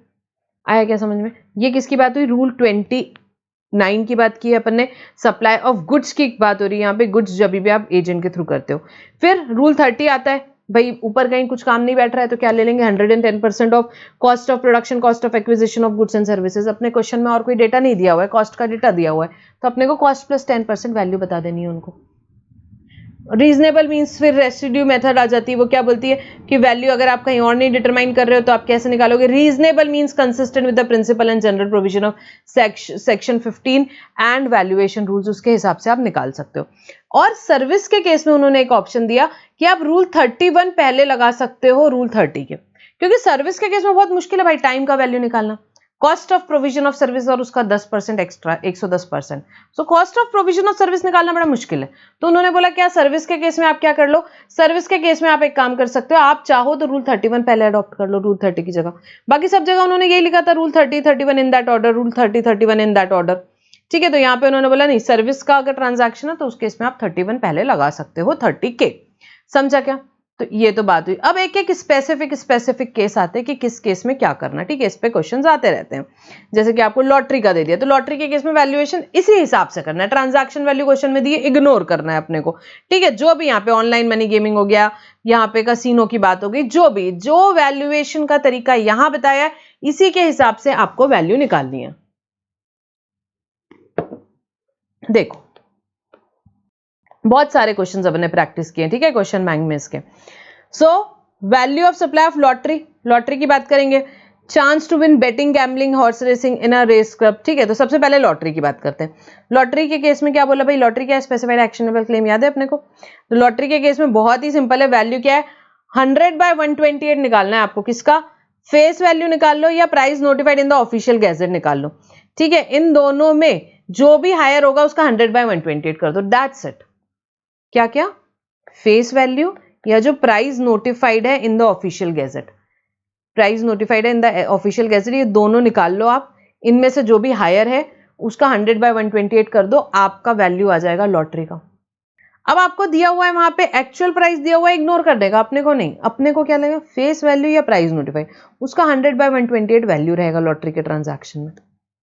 आया क्या समझ में? ये किसकी बात हुई, रूल 29 की बात की है अपन ने, सप्लाई ऑफ गुड्स की बात हो रही है यहाँ पे, गुड्स जब भी आप एजेंट के थ्रू करते हो। फिर रूल 30 आता है, भाई ऊपर कहीं कुछ काम नहीं बैठ रहा है तो क्या ले लेंगे, 110% of cost of production, cost of acquisition of goods and services. अपने क्वेश्चन में और कोई डेटा नहीं दिया हुआ है, कॉस्ट का डेटा दिया हुआ है, तो अपने को कॉस्ट प्लस 10% वैल्यू बता देनी है उनको। रीजनेबल मीन्स फिर रेसिड्यू मेथड आ जाती है, वो क्या बोलती है कि वैल्यू अगर आप कहीं और नहीं डिटरमाइन कर रहे हो तो आप कैसे निकालोगे। Reasonable means consistent with the principle and general provision of section 15 and valuation rules, उसके हिसाब से आप निकाल सकते हो। और सर्विस के केस में उन्होंने एक ऑप्शन दिया कि आप रूल 31 पहले लगा सकते हो रूल 30 के, क्योंकि सर्विस के केस में बहुत मुश्किल है भाई टाइम का वैल्यू निकालना। Cost of provision of service और उसका 10% extra 110%, so cost of provision of service निकालना बड़ा मुश्किल है। तो उन्होंने बोला क्या सर्विस के केस में आप क्या कर लो, सर्विस के केस में आप एक काम कर सकते हो, आप चाहो तो रूल 31 पहले अडॉप्ट कर लो रूल 30 की जगह। बाकी सब जगह उन्होंने यही लिखा था rule 30 31 in that order, rule 30 31 in that order. ठीक है, तो यहाँ पे उन्होंने बोला नहीं, सर्विस का अगर ट्रांजैक्शन है तो उस केस में आप 31 पहले लगा सकते हो 30 के। समझा क्या? तो ये तो बात हुई। अब एक एक स्पेसिफिक केस आते हैं कि किस केस में क्या करना। ठीक है, इस पे क्वेश्चंस आते रहते हैं। जैसे कि आपको लॉटरी का दे दिया तो लॉटरी के केस में वैल्यूएशन इसी हिसाब से करना है, ट्रांजैक्शन वैल्यू क्वेश्चन में दिए इग्नोर करना है अपने को। ठीक है, जो भी यहाँ पे ऑनलाइन मनी गेमिंग हो गया, यहाँ पे कसिनो की बात हो गई, जो वैल्यूएशन का तरीका यहाँ बताया है इसी के हिसाब से आपको वैल्यू निकालनी है। देखो बहुत सारे क्वेश्चन अपने प्रैक्टिस किए। ठीक है, क्वेश्चन बैंक में इसके। So value of supply of lottery की बात करेंगे। Chance to win betting gambling horse racing in a race club. ठीक है, तो सबसे पहले लॉटरी की बात करते हैं। लॉटरी के केस में क्या बोला भाई, लॉटरी क्या है, स्पेसिफाइड एक्शनेबल क्लेम याद है अपने को। तो लॉटरी के केस में बहुत ही सिंपल है, वैल्यू क्या है 100/128 निकालना है आपको। किसका, फेस वैल्यू निकाल लो या price notified in the official gazette निकाल लो। ठीक है, इन दोनों में जो भी हायर होगा उसका 100/128 कर दो, दैट्स इट। क्या क्या, फेस वैल्यू या जो प्राइस नोटिफाइड है in the official gazette, price notified है इन द ऑफिशियल गैजेट, ये दोनों निकाल लो आप। इनमें से जो भी हायर है उसका 100/128 कर दो, आपका वैल्यू आ जाएगा लॉटरी का। अब आपको दिया हुआ है वहां पे एक्चुअल प्राइस दिया हुआ है, इग्नोर कर देगा, अपने को नहीं, अपने को क्या लगेगा फेस वैल्यू या प्राइस नोटिफाइड, उसका 100/128 वैल्यू रहेगा लॉटरी के ट्रांजैक्शन में।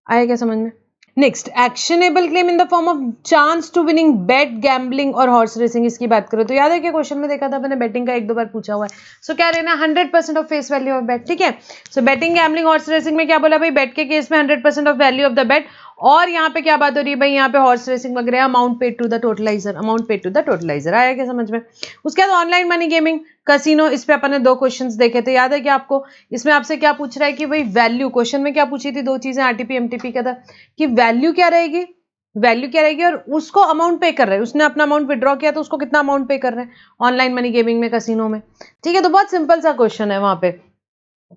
आया क्या समझ में? Next, actionable claim in the form of chance to winning bet gambling और हॉर्स रेसिंग, इसकी बात करो तो याद है कि क्वेश्चन में देखा था मैंने, बेटिंग का 1-2 बार पूछा हुआ है। सो क्या रहना 100% ऑफ फेस वैल्यू ऑफ बेट। ठीक है, सो बेटिंग गैम्बलिंग हॉर्स रेसिंग में क्या बोला भाई, बेट के केस में 100% ऑफ वैल्यू ऑफ द बेट, और यहाँ पे क्या बात हो रही है भाई, यहाँ पे हॉर्स रेसिंग वगैरह amount paid to the totalizer. आया क्या समझ में? उसके बाद ऑनलाइन मनी गेमिंग कसिनो, इस पे अपन ने 2 क्वेश्चंस देखे थे, याद है कि आपको। इसमें आपसे क्या पूछ रहा है कि भाई वैल्यू, क्वेश्चन में क्या पूछी थी 2 चीजें, आरटीपी एमटीपी का था कि वैल्यू क्या रहेगी और उसको अमाउंट पे कर रहे हैं, उसने अपना अमाउंट विड्रॉ किया तो उसको कितना अमाउंट पे कर रहे हैं ऑनलाइन मनी गेमिंग में कसिनो में। ठीक है, तो बहुत सिंपल सा क्वेश्चन है। वहां पे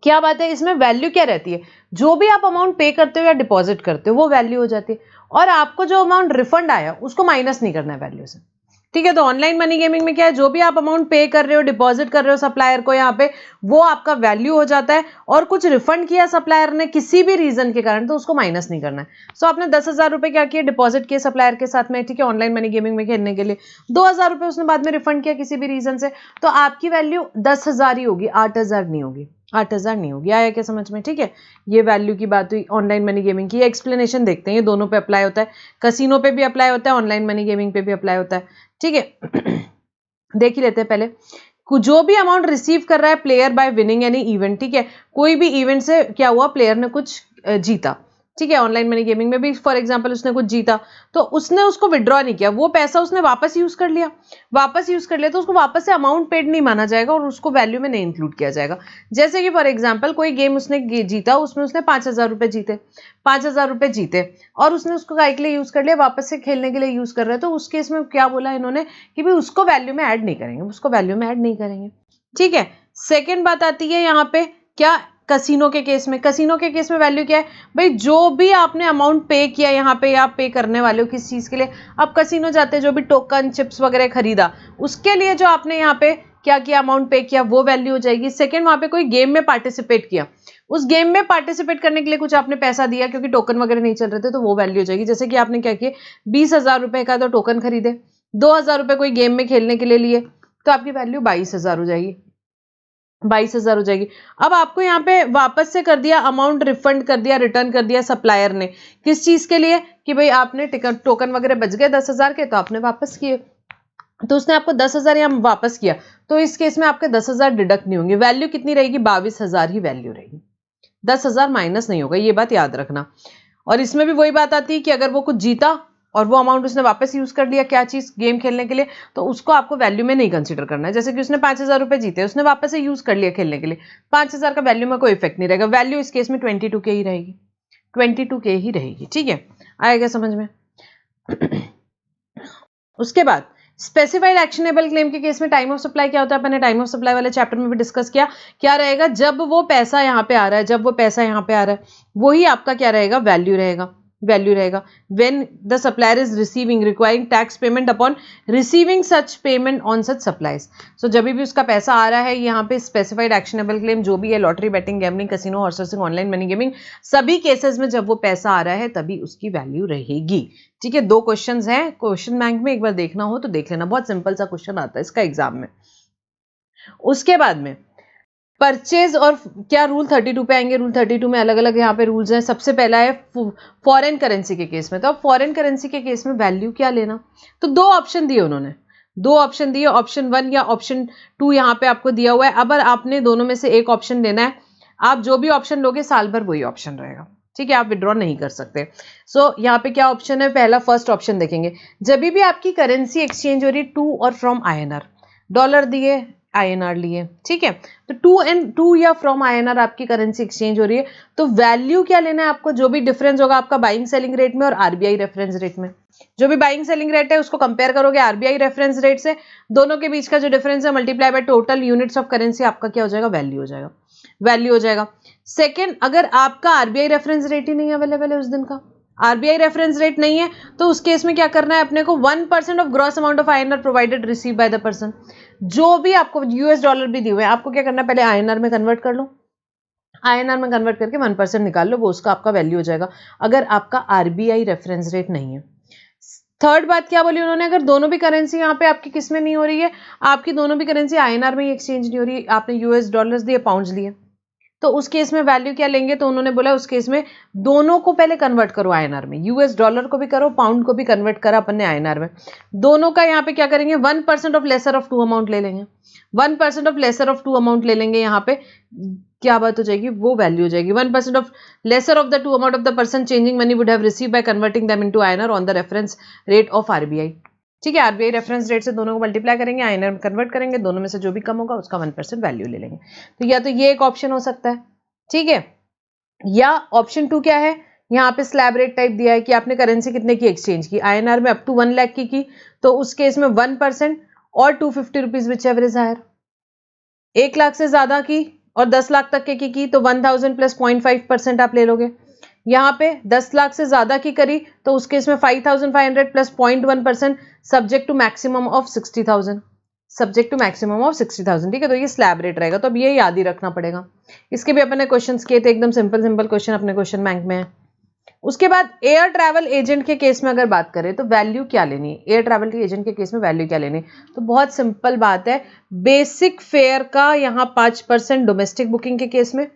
क्या बात है, इसमें वैल्यू क्या रहती है, जो भी आप अमाउंट पे करते हो या डिपॉजिट करते हो वो वैल्यू हो जाती है, और आपको जो अमाउंट रिफंड आया उसको माइनस नहीं करना है वैल्यू से। ठीक है, तो ऑनलाइन मनी गेमिंग में क्या है, जो भी आप अमाउंट पे कर रहे हो, डिपॉजिट कर रहे हो सप्लायर को यहाँ पे, वो आपका वैल्यू हो जाता है, और कुछ रिफंड किया सप्लायर ने किसी भी रीजन के कारण तो उसको माइनस नहीं करना है। सो आपने 10,000 रुपए क्या किए, डिपॉजिट किए सप्लायर के साथ में। ठीक है, ऑनलाइन मनी गेमिंग में खेलने के लिए 2,000 रुपए उसने बाद में रिफंड किया किसी भी रीजन से, तो आपकी वैल्यू 10,000 ही होगी, 8,000 नहीं होगी, 8,000 नहीं होगी। आया क्या समझ में? ठीक है, ये वैल्यू की बात हुई ऑनलाइन मनी गेमिंग की। एक्सप्लेनेशन देखते हैं, ये दोनों पे अप्लाई होता है, कसिनो पे भी अप्लाई होता है, ऑनलाइन मनी गेमिंग पे भी अप्लाई होता है। ठीक है, देख ही लेते हैं पहले। जो भी अमाउंट रिसीव कर रहा है player bye winning any event, ठीक है, कोई भी इवेंट से क्या हुआ, प्लेयर ने कुछ जीता। ठीक है, ऑनलाइन मनी गेमिंग में भी फॉर एग्जांपल उसने कुछ जीता तो उसने उसको विड्रॉ नहीं किया, वो पैसा उसने वापस यूज कर लिया, तो उसको वापस से अमाउंट पेड नहीं माना जाएगा और उसको वैल्यू में नहीं इंक्लूड किया जाएगा। जैसे कि फॉर एग्जांपल कोई गेम उसने जीता, उसमें उसने 5,000 रुपए जीते, 5,000 रुपए जीते और उसने उसको काय के लिए यूज कर लिया, वापस से खेलने के लिए यूज कर रहे हैं, तो उस केस में क्या बोला इन्होंने कि भाई उसको वैल्यू में ऐड नहीं करेंगे, ठीक है। सेकेंड बात आती है यहाँ पे क्या, कसिनो के केस में वैल्यू क्या है भाई, जो भी आपने अमाउंट पे किया, यहाँ पे आप पे करने वाले हो किस चीज के लिए, आप कसिनो जाते हैं, जो भी टोकन चिप्स वगैरह खरीदा उसके लिए जो आपने यहाँ पे क्या किया, अमाउंट पे किया, वो वैल्यू हो जाएगी। सेकंड, वहां पे कोई गेम में पार्टिसिपेट किया, उस गेम में पार्टिसिपेट करने के लिए कुछ आपने पैसा दिया क्योंकि टोकन वगैरह नहीं चल रहे थे, तो वो वैल्यू हो जाएगी। जैसे कि आपने क्या किया, 20,000 रुपए का तो टोकन खरीदे, 2,000 रुपए कोई गेम में खेलने के लिए लिए, तो आपकी वैल्यू 22,000 हो जाएगी, 22,000 हो जाएगी। अब आपको यहाँ पे वापस से कर दिया, अमाउंट रिफंड कर दिया, रिटर्न कर दिया सप्लायर ने, किस चीज के लिए कि भाई आपने टिकट टोकन वगैरह बच गए 10,000 के, तो आपने वापस किए, तो उसने आपको 10,000 यहाँ वापस किया, तो इस केस में आपके 10,000 डिडक्ट नहीं होंगे, वैल्यू कितनी रहेगी, 22,000 ही वैल्यू रहेगी, 10,000 माइनस नहीं होगा, ये बात याद रखना। और इसमें भी वही बात आती है कि अगर वो कुछ जीता और वो अमाउंट उसने वापस यूज कर लिया क्या चीज, गेम खेलने के लिए, तो उसको आपको वैल्यू में नहीं कंसीडर करना है। जैसे कि उसने 5,000 रुपए जीते, उसने वापस से यूज कर लिया खेलने के लिए, 5,000 का वैल्यू में कोई इफेक्ट नहीं रहेगा। वैल्यू इस केस में 22K ही रहेगी, 22K ही रहेगी। ठीक है, आएगा समझ में। उसके बाद स्पेसिफाइड एक्शनेबल क्लेम के केस में टाइम ऑफ सप्लाई क्या होता है, अपने टाइम ऑफ सप्लाई वाले चैप्टर में भी डिस्कस किया। क्या रहेगा, जब वो पैसा यहाँ पे आ रहा है, जब वो पैसा यहाँ पे आ रहा है, वही आपका क्या रहेगा, वैल्यू रहेगा, वैल्यू रहेगा। When the supplier is receiving requiring tax payment upon receiving such payment on such supplies. So जब भी उसका पैसा आ रहा है, यहाँ पे स्पेसिफाइड एक्शनेबल क्लेम जो भी है, lottery, betting, gambling, casino, horse racing, online money gaming, सभी केसेस में जब वो पैसा आ रहा है तभी उसकी वैल्यू रहेगी। ठीक है, 2 क्वेश्चंस हैं क्वेश्चन बैंक में, एक बार देखना हो तो देख लेना, बहुत सिंपल सा क्वेश्चन आता है इसका एग्जाम में। उसके बाद में परचेज और क्या रूल 32 पे आएंगे। रूल 32 में अलग अलग यहाँ पे रूल्स हैं। सबसे पहला है फॉरेन करेंसी के केस में। तो अब फॉरेन करेंसी के केस में वैल्यू क्या लेना, तो 2 ऑप्शन दिए उन्होंने, 2 ऑप्शन दिए, ऑप्शन 1 या ऑप्शन 2 यहाँ पे आपको दिया हुआ है। अब आपने दोनों में से एक ऑप्शन लेना है। आप जो भी ऑप्शन लोगे साल भर वही ऑप्शन रहेगा। ठीक है, आप विड्रॉ नहीं कर सकते। सो यहाँ पे क्या ऑप्शन है, पहला फर्स्ट ऑप्शन देखेंगे। जब भी आपकी करेंसी एक्सचेंज हो रही है टू और फ्रॉम INR, डॉलर दिए INR लिए, ठीक है, तो टू या फ्रॉम INR आपकी करेंसी एक्सचेंज हो रही है, तो वैल्यू क्या लेना है आपको, जो भी डिफरेंस होगा आपका बाइंग सेलिंग रेट में और RBI रेफरेंस रेट में। जो भी बाइंग सेलिंग रेट है उसको कंपेयर करोगे RBI रेफरेंस रेट से, दोनों के बीच का जो डिफरेंस है multiply by total units of currency, आपका क्या हो जाएगा, वैल्यू हो जाएगा, वैल्यू हो जाएगा। सेकेंड, अगर आपका RBI रेफरेंस रेट ही नहीं अवेलेबल है उस दिन का, RBI रेफरेंस रेट नहीं है, तो उस केस में क्या करना है अपने को, 1% of gross amount of INR provided receive by the person. जो भी आपको US डॉलर भी दिए हुए हैं, आपको क्या करना है, पहले INR में कन्वर्ट कर लो, INR में कन्वर्ट करके 1% निकाल लो, वो उसका आपका वैल्यू हो जाएगा, अगर आपका RBI रेफरेंस रेट नहीं है। थर्ड बात क्या बोली उन्होंने, अगर दोनों भी करेंसी यहाँ पे आपकी किस में नहीं हो रही है, आपकी दोनों भी करेंसी INR में ही एक्सचेंज नहीं हो रही है, आपने US डॉलर्स दिए, पाउंड्स लिए, तो उस केस में वैल्यू क्या लेंगे, तो उन्होंने बोला उस केस में दोनों को पहले कन्वर्ट करो INR में, US डॉलर को भी करो, पाउंड को भी कन्वर्ट करा अपन ने INR में, दोनों का यहाँ पे क्या करेंगे, 1% ऑफ लेसर ऑफ 2 अमाउंट ले लेंगे, 1% ऑफ लेसर ऑफ 2 अमाउंट ले लेंगे, यहाँ पे क्या बात हो जाएगी, वो वैल्यू हो जाएगी 1% of lesser of the 2 amount of the person changing money would have receive by converting them into INR on the reference rate of RBI। ठीक है, RBI रेफरेंस रेट से दोनों को मल्टीप्लाई करेंगे, INR में कन्वर्ट करेंगे, दोनों में से जो भी कम होगा उसका 1% वैल्यू ले लेंगे। तो या तो ये एक ऑप्शन हो सकता है, ठीक है, या ऑप्शन 2 क्या है, यहाँ पे स्लैब रेट टाइप दिया है कि आपने करेंसी कितने की एक्सचेंज की, INR में अप टू 1 लाख की, तो उस केस में 1% और 250 rupees which ever is higher. 1 lakh से ज्यादा की और 10 लाख तक के की तो 1000 प्लस 0.5% आप ले लोगे। यहाँ पे 10 लाख से ज्यादा की करी तो उस केस में 5500 plus 0.1% subject to maximum of 60,000, subject to maximum of 60,000। ठीक है, तो ये स्लैब रेट रहेगा, तो अब ये याद ही रखना पड़ेगा। इसके भी अपने क्वेश्चंस किए थे, एकदम सिंपल सिंपल क्वेश्चन अपने क्वेश्चन बैंक में है। उसके बाद एयर ट्रैवल एजेंट के केस में अगर बात करें तो वैल्यू क्या लेनी है, एयर ट्रैवल के एजेंट के केस में वैल्यू क्या लेनी है, तो बहुत सिंपल बात है, बेसिक फेयर का यहाँ 5% डोमेस्टिक बुकिंग के केस में,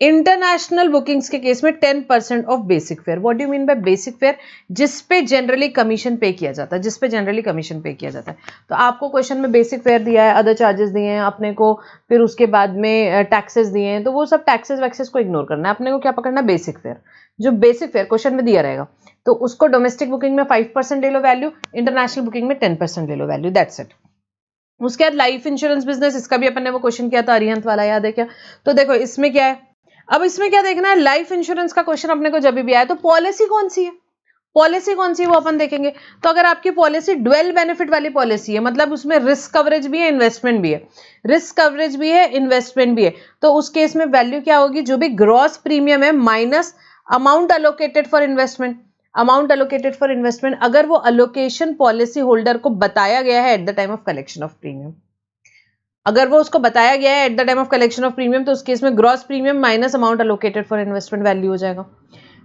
इंटरनेशनल बुकिंग्स के केस में 10% of basic fair. What do you mean by basic fair, जिसपे जनरली कमीशन पे किया जाता है, जिसपे जनरली कमीशन पे किया जाता है। तो आपको क्वेश्चन में बेसिक फेयर दिया है, अदर चार्जेस दिए हैं अपने को, फिर उसके बाद में टैक्सेस दिए हैं, तो वो सब टैक्सेस वैक्सेस को इग्नोर करना है, अपने को क्या पकड़ना है, बेसिक फेयर। जो बेसिक फेयर क्वेश्चन में दिया रहेगा, तो उसको डोमेस्टिक बुकिंग में 5% ले लो वैल्यू, इंटरनेशनल बुकिंग में 10% ले लो वैल्यू, दैट्स इट। उसके बाद लाइफ इंश्योरेंस बिजनेस, इसका भी अपन ने वो क्वेश्चन किया था अरिहंत वाला, याद है क्या। तो देखो इसमें क्या है, अब इसमें क्या देखना है, लाइफ इंश्योरेंस का क्वेश्चन अपने को जब भी आया तो पॉलिसी कौन सी है, पॉलिसी कौन सी है वो अपन देखेंगे। तो अगर आपकी पॉलिसी ड्वेल बेनिफिट वाली पॉलिसी है, मतलब उसमें रिस्क कवरेज भी है, इन्वेस्टमेंट भी है, रिस्क कवरेज भी है, इन्वेस्टमेंट भी है, तो उस केस में वैल्यू क्या होगी, जो भी ग्रॉस प्रीमियम है minus amount allocated for investment, amount allocated for investment, अगर वो अलोकेशन पॉलिसी होल्डर को बताया गया है at the time of collection of premium, अगर वो उसको बताया गया है at the time of collection of premium, तो उस केस में gross premium minus amount allocated for investment value हो जाएगा।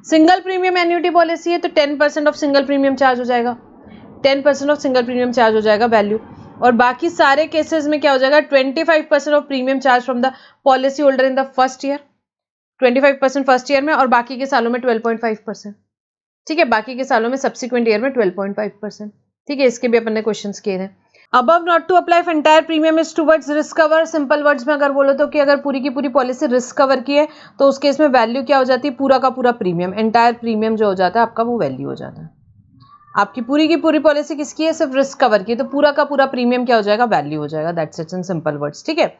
सिंगल प्रीमियम एन्युटी पॉलिसी है तो 10% ऑफ सिंगल प्रीमियम चार्ज हो जाएगा, 10% ऑफ सिंगल प्रीमियम चार्ज हो जाएगा वैल्यू। और बाकी सारे केसेस में क्या हो जाएगा, 25% of premium charge from the policy holder in the first year, 25% first year में, और बाकी के सालों में 12.5%। ठीक है, बाकी के सालों में सब्सिक्वेंट ईयर में 12.5%। ठीक है, इसके भी अपन ने क्वेश्चन किए थे। Above not to apply for entire premium is towards risk cover, simple words में अगर बोलो तो कि अगर पूरी की पूरी पॉलिसी रिस्क कवर की है तो उस केस में वैल्यू क्या हो जाती है, पूरा का पूरा प्रीमियम, एंटायर प्रीमियम जो हो जाता है आपका वो वैल्यू हो जाता है। आपकी पूरी की पूरी पॉलिसी किसकी है? सिर्फ रिस्क कवर की, तो पूरा का पूरा प्रीमियम क्या हो जाएगा? वैल्यू हो जाएगा। That's it in simple words, ठीक है।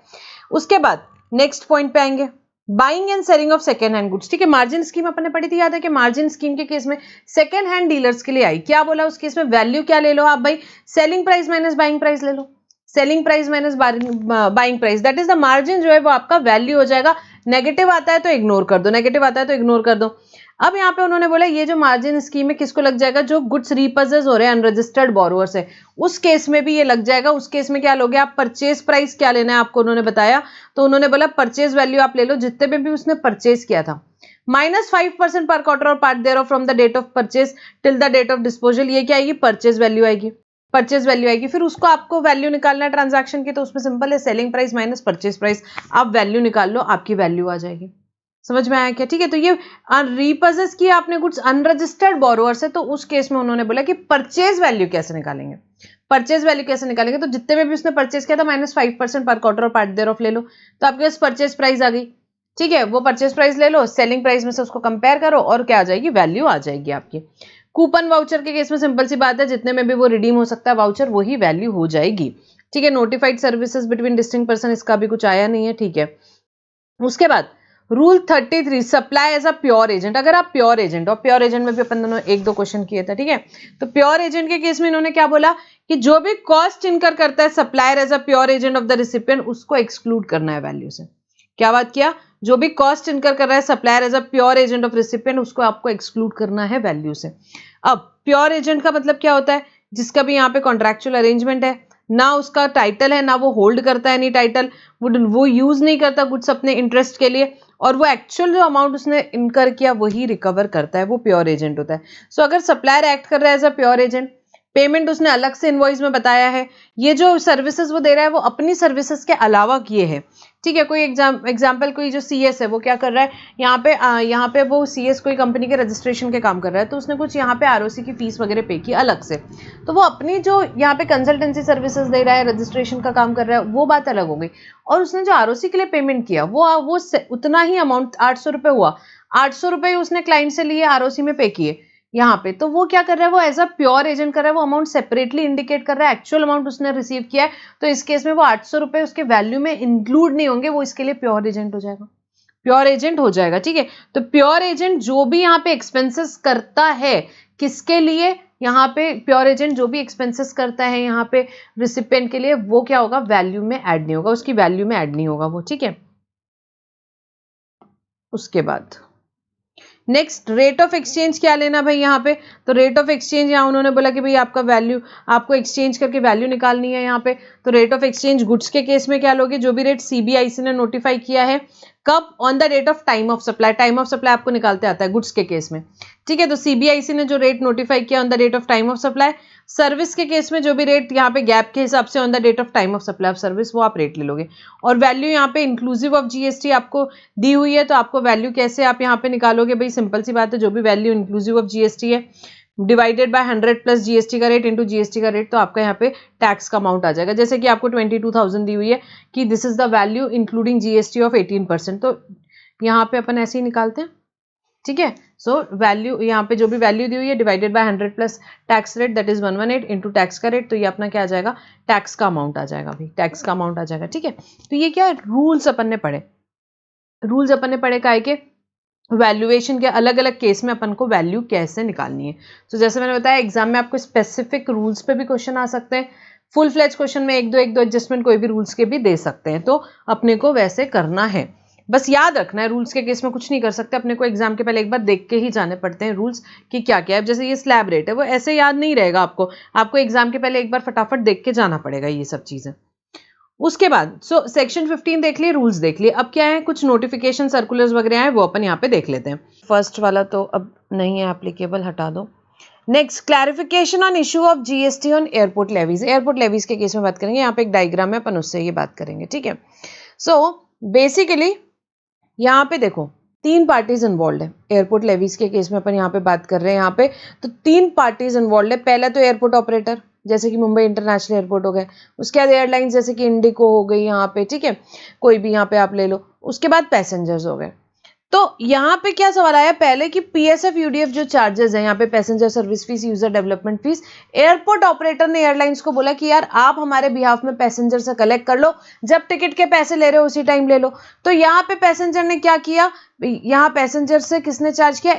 उसके बाद नेक्स्ट पॉइंट पे आएंगे, buying and selling of second hand goods, ठीक है। मार्जिन स्कीम अपन ने पढ़ी थी, याद है कि मार्जिन स्कीम के केस में सेकेंड हैंड डीलर्स के लिए आई। क्या बोला उस केस में? वैल्यू क्या ले लो आप भाई? Selling price minus buying price ले लो। Selling price minus buying price, that is the margin जो है वो आपका वैल्यू हो जाएगा। नेगेटिव आता है तो इग्नोर कर दो, नेगेटिव आता है तो इग्नोर कर दो। अब यहाँ पे उन्होंने बोला ये जो मार्जिन स्कीम है किसको लग जाएगा? जो गुड्स रीपजेस हो रहे हैं अनरजिस्टर्ड बोरोअर से, उस केस में भी ये लग जाएगा। उस केस में क्या लोगे आप? परचेज प्राइस क्या लेना है आपको उन्होंने बताया, तो उन्होंने बोला परचेज वैल्यू आप ले लो जितने में भी उसने परचेज किया था, -5% पर क्वार्टर और part there from the date of purchase till the date of disposal. ये क्या आएगी? परचेज वैल्यू आएगी, परचेज वैल्यू आएगी। फिर उसको आपको वैल्यू निकालना है ट्रांजैक्शन की, तो उसमें सिंपल है, selling price minus purchase price, आप वैल्यू निकाल लो, आपकी वैल्यू आ जाएगी। समझ में आया क्या? ठीक है। तो ये रीपजेस किया आपने गुड्स अनरजिस्टर्ड बोरोअर से, तो उस केस में उन्होंने बोला कि परचेज वैल्यू कैसे निकालेंगे? परचेज वैल्यू कैसे निकालेंगे? तो जितने में भी उसने परचेज किया था -5% पर क्वार्टर और पार्ट देयर ऑफ ले लो, तो आपके पास परचेज प्राइस आ गई, ठीक है। वो परचेज प्राइस ले लो, सेलिंग प्राइस में से उसको कंपेयर करो और क्या आ जाएगी? वैल्यू आ जाएगी आपकी। कूपन वाउचर के केस में सिंपल सी बात है, जितने में भी वो रिडीम हो सकता है वाउचर, वही वैल्यू हो जाएगी, ठीक है। Notified services between distinct person, इसका भी कुछ आया नहीं है, ठीक है। उसके बाद rule 33, supply as a pure agent. अगर आप प्योर एजेंट, और प्योर एजेंट में भी अपन दोनों एक दो क्वेश्चन किए थे, ठीक है। तो प्योर एजेंट के केस में इन्होंने क्या बोला कि जो भी कॉस्ट इनकर करता है supplier as a pure agent of the recipient, उसको एक्सक्लूड करना है वैल्यू से। क्या बात किया? जो भी कॉस्ट इनकर कर रहा है supplier as a pure agent of recipient, उसको आपको एक्सक्लूड करना है वैल्यू से। अब प्योर एजेंट का मतलब क्या होता है? जिसका भी यहाँ पे कॉन्ट्रैक्चुअल अरेंजमेंट है, ना उसका टाइटल है, ना वो होल्ड करता है एनी टाइटल, वो यूज नहीं करता गुड्स अपने इंटरेस्ट के लिए, और वो एक्चुअल जो अमाउंट उसने इनकर किया वही रिकवर करता है, वो प्योर एजेंट होता है। सो अगर सप्लायर एक्ट कर रहा है as a pure agent, payment उसने अलग से इनवॉइस में बताया है, ये जो सर्विसेज वो दे रहा है वो अपनी सर्विसेज के अलावा किए हैं, ठीक है। कोई एग्जाम्पल, कोई जो सीएस है वो क्या कर रहा है, यहाँ पे वो सीएस कोई कंपनी के रजिस्ट्रेशन के काम कर रहा है, तो उसने कुछ यहाँ पे आरओसी की फीस वगैरह पे की अलग से, तो वो अपनी जो यहाँ पे कंसल्टेंसी सर्विसेज दे रहा है, रजिस्ट्रेशन का काम कर रहा है, वो बात अलग हो गई। और उसने जो आरओसी के लिए पेमेंट किया वो उतना ही अमाउंट 800 रुपये हुआ, 800 रुपये उसने क्लाइंट से लिए, आरओसी में पे किए यहाँ पे, तो वो क्या कर रहा है? वो एज अ प्योर एजेंट कर रहा है, वो अमाउंट सेपरेटली इंडिकेट कर रहा है, एक्चुअल अमाउंट उसने रिसीव किया है, तो इस केस में वो 800 रुपये उसके वैल्यू में इंक्लूड नहीं होंगे, वो इसके लिए प्योर एजेंट हो जाएगा, प्योर एजेंट हो जाएगा, ठीक है। तो प्योर एजेंट जो भी यहाँ पे एक्सपेंसेस करता है, किसके लिए? यहाँ पे प्योर एजेंट जो भी एक्सपेंसेस करता है यहाँ पे रिसिपिएंट के लिए, वो क्या होगा? वैल्यू में ऐड नहीं होगा, उसकी वैल्यू में ऐड नहीं होगा वो, ठीक है। उसके बाद नेक्स्ट रेट ऑफ एक्सचेंज क्या लेना भाई यहाँ पे? तो रेट ऑफ एक्सचेंज यहाँ उन्होंने बोला कि भाई आपका वैल्यू, आपको एक्सचेंज करके वैल्यू निकालनी है यहाँ पे, तो रेट ऑफ एक्सचेंज गुड्स के केस में क्या लोगे? जो भी रेट सीबीआईसी ने नोटिफाई किया है, कब? On the date of time of supply. Time of supply आपको निकालते आता है गुड्स के केस में, ठीक है। तो सीबीआईसी ने जो रेट नोटिफाई किया on the date of time of supply, service के केस में जो भी रेट यहाँ पे गैप के हिसाब से on the date of time of supply of service, वो आप रेट ले लोगे। और वैल्यू यहाँ पे इंक्लूसिव ऑफ जीएसटी आपको दी हुई है, तो आपको वैल्यू कैसे आप यहाँ पे निकालोगे भाई? सिंपल सी बात है, जो भी वैल्यू इंक्लूसिव ऑफ जीएसटी है डिवाइडेड बाय 100 प्लस जीएसटी का रेट इंटू जीएसटी का रेट, तो आपका यहाँ पे टैक्स का अमाउंट आ जाएगा। जैसे कि आपको 22,000 दी हुई है कि this is the value including GST of 18%, तो यहाँ पे अपन ऐसे ही निकालते हैं, ठीक है। सो वैल्यू यहाँ पे जो भी वैल्यू दी हुई है divided by 100 plus tax rate, that is 118 into tax का रेट, तो ये अपना क्या आ जाएगा? टैक्स का अमाउंट आ जाएगा भाई, टैक्स का अमाउंट आ जाएगा, ठीक है। तो ये क्या रूल्स अपन ने पढ़े, रूल्स अपन ने पढ़े काय के? वैल्यूएशन के अलग अलग केस में अपन को वैल्यू कैसे निकालनी है। तो जैसे मैंने बताया एग्जाम में आपको स्पेसिफिक रूल्स पे भी क्वेश्चन आ सकते हैं, फुल फ्लेज क्वेश्चन में एक दो एडजस्टमेंट कोई भी रूल्स के भी दे सकते हैं, तो अपने को वैसे करना है, बस याद रखना है। रूल्स के केस में कुछ नहीं कर सकते, अपने को एग्जाम के पहले एक बार देख के ही जाने पड़ते हैं रूल्स कि क्या क्या है। जैसे ये स्लैब रेट है, वो ऐसे याद नहीं रहेगा आपको एग्जाम के पहले एक बार फटाफट देख के जाना पड़ेगा ये सब चीजें। उसके बाद सेक्शन 15 देख लिए, रूल्स देख लिए, अब क्या है? कुछ नोटिफिकेशन सर्कुलर्स वगैरह हैं, वो अपन यहाँ पे देख लेते हैं। फर्स्ट वाला तो अब नहीं है एप्लीकेबल, हटा दो। Next, clarification on issue of GST on airport levies. Airport levies के केस में बात करेंगे, यहाँ पे एक डायग्राम है, अपन उससे ये बात करेंगे, ठीक है। सो बेसिकली यहाँ पे देखो 3 पार्टीज इन्वॉल्व है एयरपोर्ट लेवीज के केस में, अपन यहाँ पे बात कर रहे हैं यहाँ पे, तो 3 पार्टीज इन्वॉल्व है। पहला तो एयरपोर्ट ऑपरेटर, जैसे कि मुंबई इंटरनेशनल एयरपोर्ट हो गए, उसके बाद एयरलाइंस जैसे कि इंडिको हो गई यहाँ पे, ठीक है, कोई भी यहाँ पे आप ले लो। उसके बाद पैसेंजर्स हो गए। तो यहाँ पे क्या सवाल आया पहले कि पीएसएफ यूडीएफ जो चार्जेस है यहाँ पे passenger service fees, user development fees, airport operator ने एयरलाइंस को बोला कि यार आप हमारे बिहाफ में पैसेंजर से कलेक्ट कर लो, जब टिकट के पैसे ले रहे हो उसी टाइम ले लो। तो यहाँ पे पैसेंजर ने क्या किया, यहाँ पैसेंजर से किसने चार्ज किया,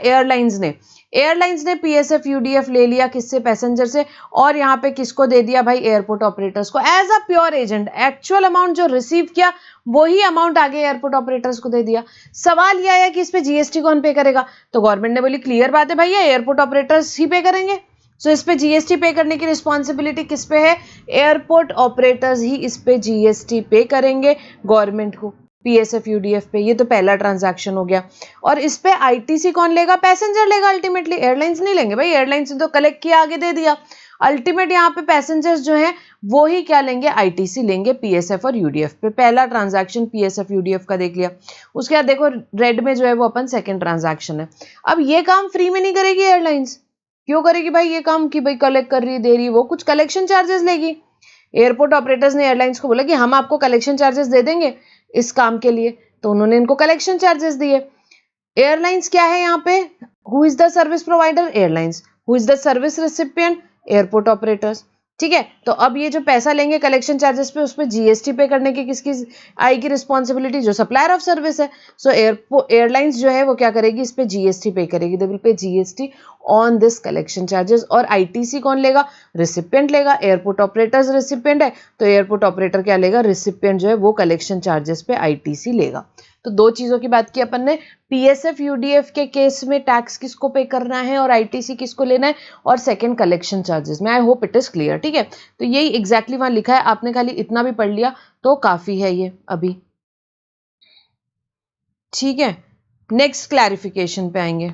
एयरलाइंस ने पीएसएफ यूडीएफ ले लिया किससे, पैसेंजर से, और यहाँ पे किसको दे दिया भाई, एयरपोर्ट ऑपरेटर्स को as a pure agent. Actual amount जो रिसीव किया वही अमाउंट आगे एयरपोर्ट ऑपरेटर्स को दे दिया। सवाल यह है कि इस पे जीएसटी कौन पे करेगा, तो गवर्नमेंट ने बोली क्लियर बात है भैया एयरपोर्ट ऑपरेटर्स ही पे करेंगे। सो इस पे जीएसटी पे करने की रिस्पॉन्सिबिलिटी किस पे है, एयरपोर्ट ऑपरेटर्स ही इस पे जीएसटी पे करेंगे गवर्नमेंट को, पीएसएफ यूडीएफ पे। ये तो पहला ट्रांजैक्शन हो गया। और इस पे आईटीसी कौन लेगा, पैसेंजर लेगा अल्टीमेटली, एयरलाइंस नहीं लेंगे भाई, एयरलाइंस ने तो कलेक्ट किया आगे दे दिया। अल्टीमेट यहाँ पे पैसेंजर्स जो हैं वो ही क्या लेंगे, आईटीसी लेंगे पीएसएफ और यूडीएफ पे। पहला ट्रांजैक्शन पीएसएफ यूडीएफ का देख लिया। उसके बाद देखो रेड में जो है वो अपन सेकंड ट्रांजैक्शन है। अब ये काम फ्री में नहीं करेगी एयरलाइंस, क्यों करेगी भाई ये काम कि भाई कलेक्ट कर रही दे रही, वो कुछ कलेक्शन चार्जेस लेगी। एयरपोर्ट ऑपरेटर्स ने एयरलाइंस को बोला कि हम आपको कलेक्शन चार्जेस दे देंगे इस काम के लिए, तो उन्होंने इनको कलेक्शन चार्जेस दिए। एयरलाइंस क्या है यहाँ पे, who is the service provider, airlines, who is the service recipient, airport operators. ठीक है, तो अब ये जो पैसा लेंगे कलेक्शन चार्जेस पे, उस पर जीएसटी पे करने की किसकी आएगी रिस्पॉन्सिबिलिटी, जो सप्लायर ऑफ सर्विस है। सो एयरलाइंस जो है वो क्या करेगी, इस पे जीएसटी पे करेगी, they will pay GST on this collection charges. और आईटीसी कौन लेगा, रिसिपिएंट लेगा, एयरपोर्ट ऑपरेटर्स रिसिपिएंट है, तो एयरपोर्ट ऑपरेटर क्या लेगा, रिसिपिएंट जो है वो कलेक्शन चार्जेस पे आईटीसी लेगा। तो दो चीजों की बात की अपन ने, पीएसएफ यूडीएफ के केस में टैक्स किसको पे करना है और आईटीसी किसको लेना है, और सेकंड कलेक्शन चार्जेस में। I hope it is clear. ठीक है, तो यही एग्जैक्टली वहां लिखा है, आपने खाली इतना भी पढ़ लिया तो काफी है ये अभी। ठीक है, नेक्स्ट क्लैरिफिकेशन पे आएंगे।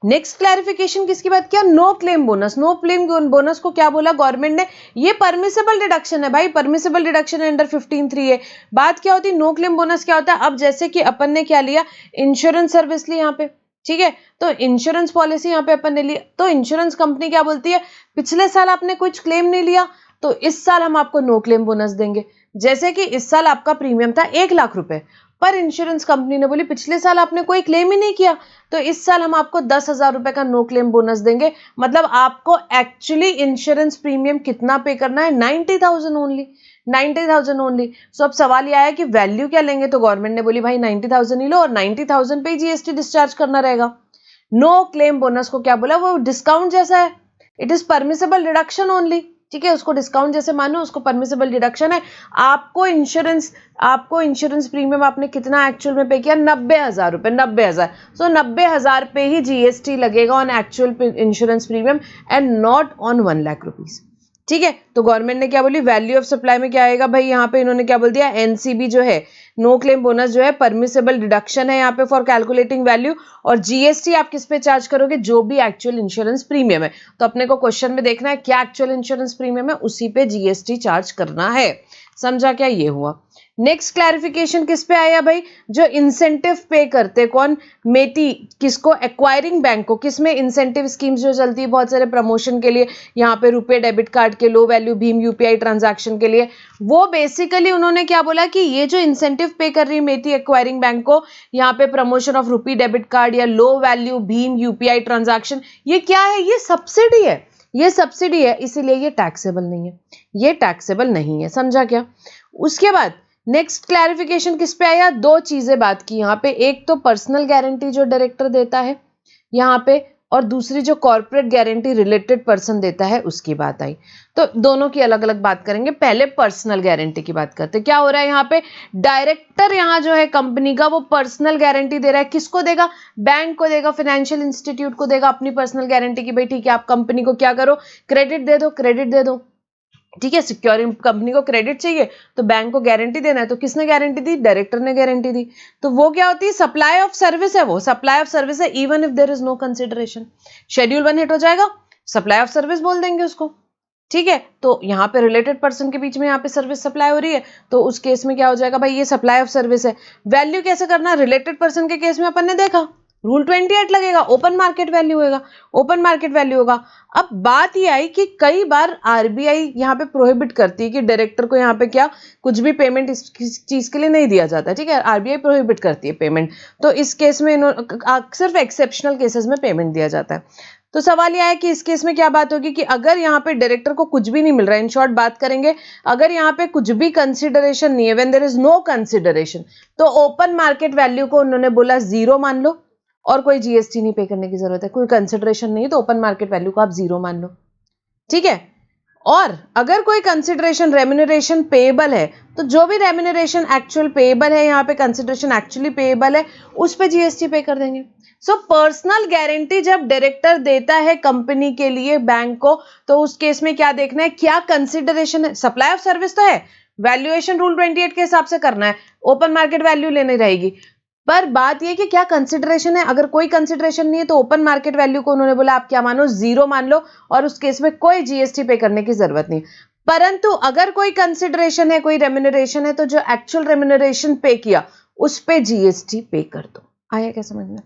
नेक्स्ट क्लैरिफिकेशन किसकी बात किया, no claim bonus. No claim bonus को क्या बोला गवर्नमेंट ने, ये परमिसेबल डिडक्शन है भाई, परमिसेबल डिडक्शन है अंडर 15(3)(a। बात क्या होती है, नो क्लेम बोनस क्या होता है, अब जैसे कि अपन ने क्या लिया, इंश्योरेंस सर्विस ली यहाँ पे, ठीक है, तो इंश्योरेंस पॉलिसी यहाँ पे अपन ने ली, तो इंश्योरेंस कंपनी क्या बोलती है, पिछले साल आपने कुछ क्लेम नहीं लिया तो इस साल हम आपको नो क्लेम बोनस देंगे। जैसे कि इस साल आपका प्रीमियम था 1,00,000 रुपए, पर इंश्योरेंस कंपनी ने बोली पिछले साल आपने कोई क्लेम ही नहीं किया तो इस साल हम आपको 10,000 रुपए का नो क्लेम बोनस देंगे। मतलब आपको एक्चुअली इंश्योरेंस प्रीमियम कितना पे करना है, 90,000 ओनली, 90,000 ओनली। सो अब सवाल यह आया कि वैल्यू क्या लेंगे, तो गवर्नमेंट ने बोली भाई 90,000 ही लो और 90,000 पे ही जीएसटी डिस्चार्ज करना रहेगा। नो क्लेम बोनस को क्या बोला, वो डिस्काउंट जैसा है, it is permissible deduction only. ठीक है, उसको डिस्काउंट जैसे मानो, उसको परमिसेबल डिडक्शन है। आपको इंश्योरेंस प्रीमियम आपने कितना एक्चुअल में पे किया, 90,000 रुपए, 90,000। सो 90,000 पे ही जीएसटी लगेगा on actual insurance premium and not on 1,00,000 rupees. ठीक है, तो गवर्नमेंट ने क्या बोली, वैल्यू ऑफ सप्लाई में क्या आएगा भाई, यहाँ पे इन्होंने क्या बोल दिया, एनसीबी जो है, नो क्लेम बोनस जो है परमिसेबल डिडक्शन है यहाँ पे फॉर कैलकुलेटिंग वैल्यू, और जीएसटी आप किस पे चार्ज करोगे, जो भी एक्चुअल इंश्योरेंस प्रीमियम है। तो अपने को क्वेश्चन में देखना है क्या एक्चुअल इंश्योरेंस प्रीमियम है, उसी पे जीएसटी चार्ज करना है। समझा क्या, ये हुआ। नेक्स्ट क्लैरिफिकेशन किस पे आया भाई, जो इंसेंटिव पे करते कौन, मेटी, किसको, एक्वायरिंग बैंक को। किसमें इंसेंटिव स्कीम्स जो चलती है बहुत सारे प्रमोशन के लिए, यहाँ पे रुपए डेबिट कार्ड के, लो वैल्यू भीम यूपीआई ट्रांजैक्शन के लिए, वो बेसिकली उन्होंने क्या बोला कि ये जो इंसेंटिव पे कर रही है मेटी एक्वायरिंग बैंक को, यहाँ पे promotion of rupee debit card या लो वैल्यू भीम यूपीआई ट्रांजैक्शन, ये क्या है, ये सब्सिडी है, ये सब्सिडी है, इसीलिए ये टैक्सेबल नहीं है, ये टैक्सेबल नहीं है। समझा क्या। उसके बाद नेक्स्ट क्लैरिफिकेशन किस पे आया, दो चीजें बात की यहाँ पे, एक तो पर्सनल गारंटी जो डायरेक्टर देता है यहाँ पे, और दूसरी जो कॉर्पोरेट गारंटी रिलेटेड पर्सन देता है उसकी बात आई। तो दोनों की अलग अलग बात करेंगे। पहले पर्सनल गारंटी की बात करते हैं। क्या हो रहा है यहाँ पे, डायरेक्टर यहाँ जो है कंपनी का, वो पर्सनल गारंटी दे रहा है, किसको देगा, बैंक को देगा, फाइनेंशियल इंस्टीट्यूट को देगा अपनी पर्सनल गारंटी की, भाई ठीक है आप कंपनी को क्या करो, क्रेडिट दे दो, क्रेडिट दे दो। ठीक है, सिक्योरिंग कंपनी को क्रेडिट चाहिए तो बैंक को गारंटी देना है, तो किसने गारंटी दी, डायरेक्टर ने गारंटी दी। तो वो क्या होती है, सप्लाई ऑफ सर्विस है, वो सप्लाई ऑफ सर्विस है, even if there is no consideration. Schedule 1 hit हो जाएगा, सप्लाई ऑफ सर्विस बोल देंगे उसको। ठीक है, तो यहाँ पे रिलेटेड पर्सन के बीच में यहाँ पे सर्विस सप्लाई हो रही है, तो उस केस में क्या हो जाएगा भाई, ये सप्लाई ऑफ सर्विस है। वैल्यू कैसे करना, रिलेटेड पर्सन के केस में अपन ने देखा रूल 28 लगेगा, ओपन मार्केट वैल्यू होगा, ओपन मार्केट वैल्यू होगा। अब बात ये आई कि कई बार आरबीआई यहाँ पे प्रोहिबिट करती है कि डायरेक्टर को यहाँ पे क्या कुछ भी पेमेंट इस चीज के लिए नहीं दिया जाता, ठीक है, आरबीआई प्रोहिबिट करती है पेमेंट। तो इस केस में सिर्फ एक्सेप्शनल केसेस में पेमेंट दिया जाता है। तो सवाल यह है कि इस केस में क्या बात होगी कि अगर यहाँ पे डायरेक्टर को कुछ भी नहीं मिल रहा है, इन शॉर्ट बात करेंगे, अगर यहाँ पे कुछ भी कंसिडरेशन नहीं है, when there is no consideration, तो ओपन मार्केट वैल्यू को उन्होंने बोला 0 मान लो और कोई जीएसटी नहीं पे करने की जरूरत है, कोई कंसिडरेशन नहीं है, तो ओपन मार्केट वैल्यू को आप 0 मान लो, ठीक है। और अगर कोई कंसिडरेशन रेम्यूनरेशन पेएबल है, तो जो भी रेम्यूनरेशन एक्चुअल पेएबल है, यहाँ पे कंसिडरेशन एक्चुअली पेएबल है, उस पे जीएसटी पे कर देंगे। सो पर्सनल गारंटी जब डायरेक्टर देता है कंपनी के लिए बैंक को, तो उस केस में क्या देखना है, क्या कंसिडरेशन है, सप्लाई ऑफ सर्विस तो है, वैल्यूएशन रूल 28 के हिसाब से करना है, ओपन मार्केट वैल्यू लेनी रहेगी, पर बात यह कि क्या कंसिडरेशन है। अगर कोई कंसिडरेशन नहीं है तो ओपन मार्केट वैल्यू को उन्होंने बोला आप क्या मानो, 0 मान लो, और उस केस में कोई जीएसटी पे करने की जरूरत नहीं। परंतु अगर कोई कंसिडरेशन है, कोई रेम्यूनरेशन है, तो जो एक्चुअल रेम्यूनरेशन पे किया उस पे जीएसटी पे कर दो। आया क्या समझ में?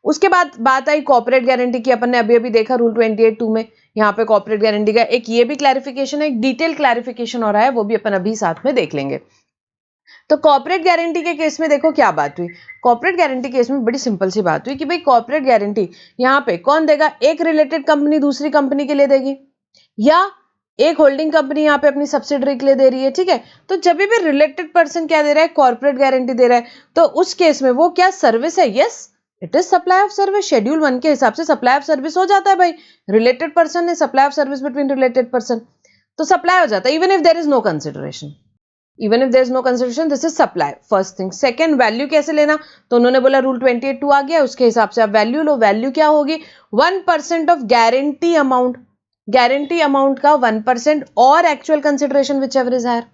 उसके बाद बात आई कॉर्पोरेट गारंटी की, अपन ने अभी अभी देखा रूल 28(2) में, यहाँ पे कॉर्पोरेट गारंटी का एक ये भी क्लैरिफिकेशन है, एक डिटेल क्लैरिफिकेशन हो रहा है, वो भी अपन अभी साथ में देख लेंगे। तो कॉर्पोरेट गारंटी के केस में देखो क्या बात हुई। कॉर्पोरेट गारंटी केस में बड़ी सिंपल सी बात हुई कि भाई कॉर्पोरेट गारंटी यहाँ पे कौन देगा, एक रिलेटेड कंपनी दूसरी कंपनी के लिए देगी, या एक होल्डिंग कंपनी यहाँ पे अपनी सब्सिडरी के लिए दे रही है, ठीक है। तो जब भी रिलेटेड पर्सन क्या दे रहा है, कॉर्पोरेट गारंटी दे रहा है, तो उस केस में वो क्या सर्विस है, yes it is supply of service. Schedule 1 के हिसाब से सप्लाई ऑफ सर्विस हो जाता है भाई, रिलेटेड पर्सन है, supply of service between related person, तो सप्लाई हो जाता है even if there is no consideration, even if there is no consideration, this is supply, first thing. Second, value कैसे लेना, तो उन्होंने बोला रूल 28(2) आ गया, उसके हिसाब से आप वैल्यू लो। वैल्यू क्या होगी, 1% of guarantee amount, guarantee amount का 1% और actual consideration which ever is higher,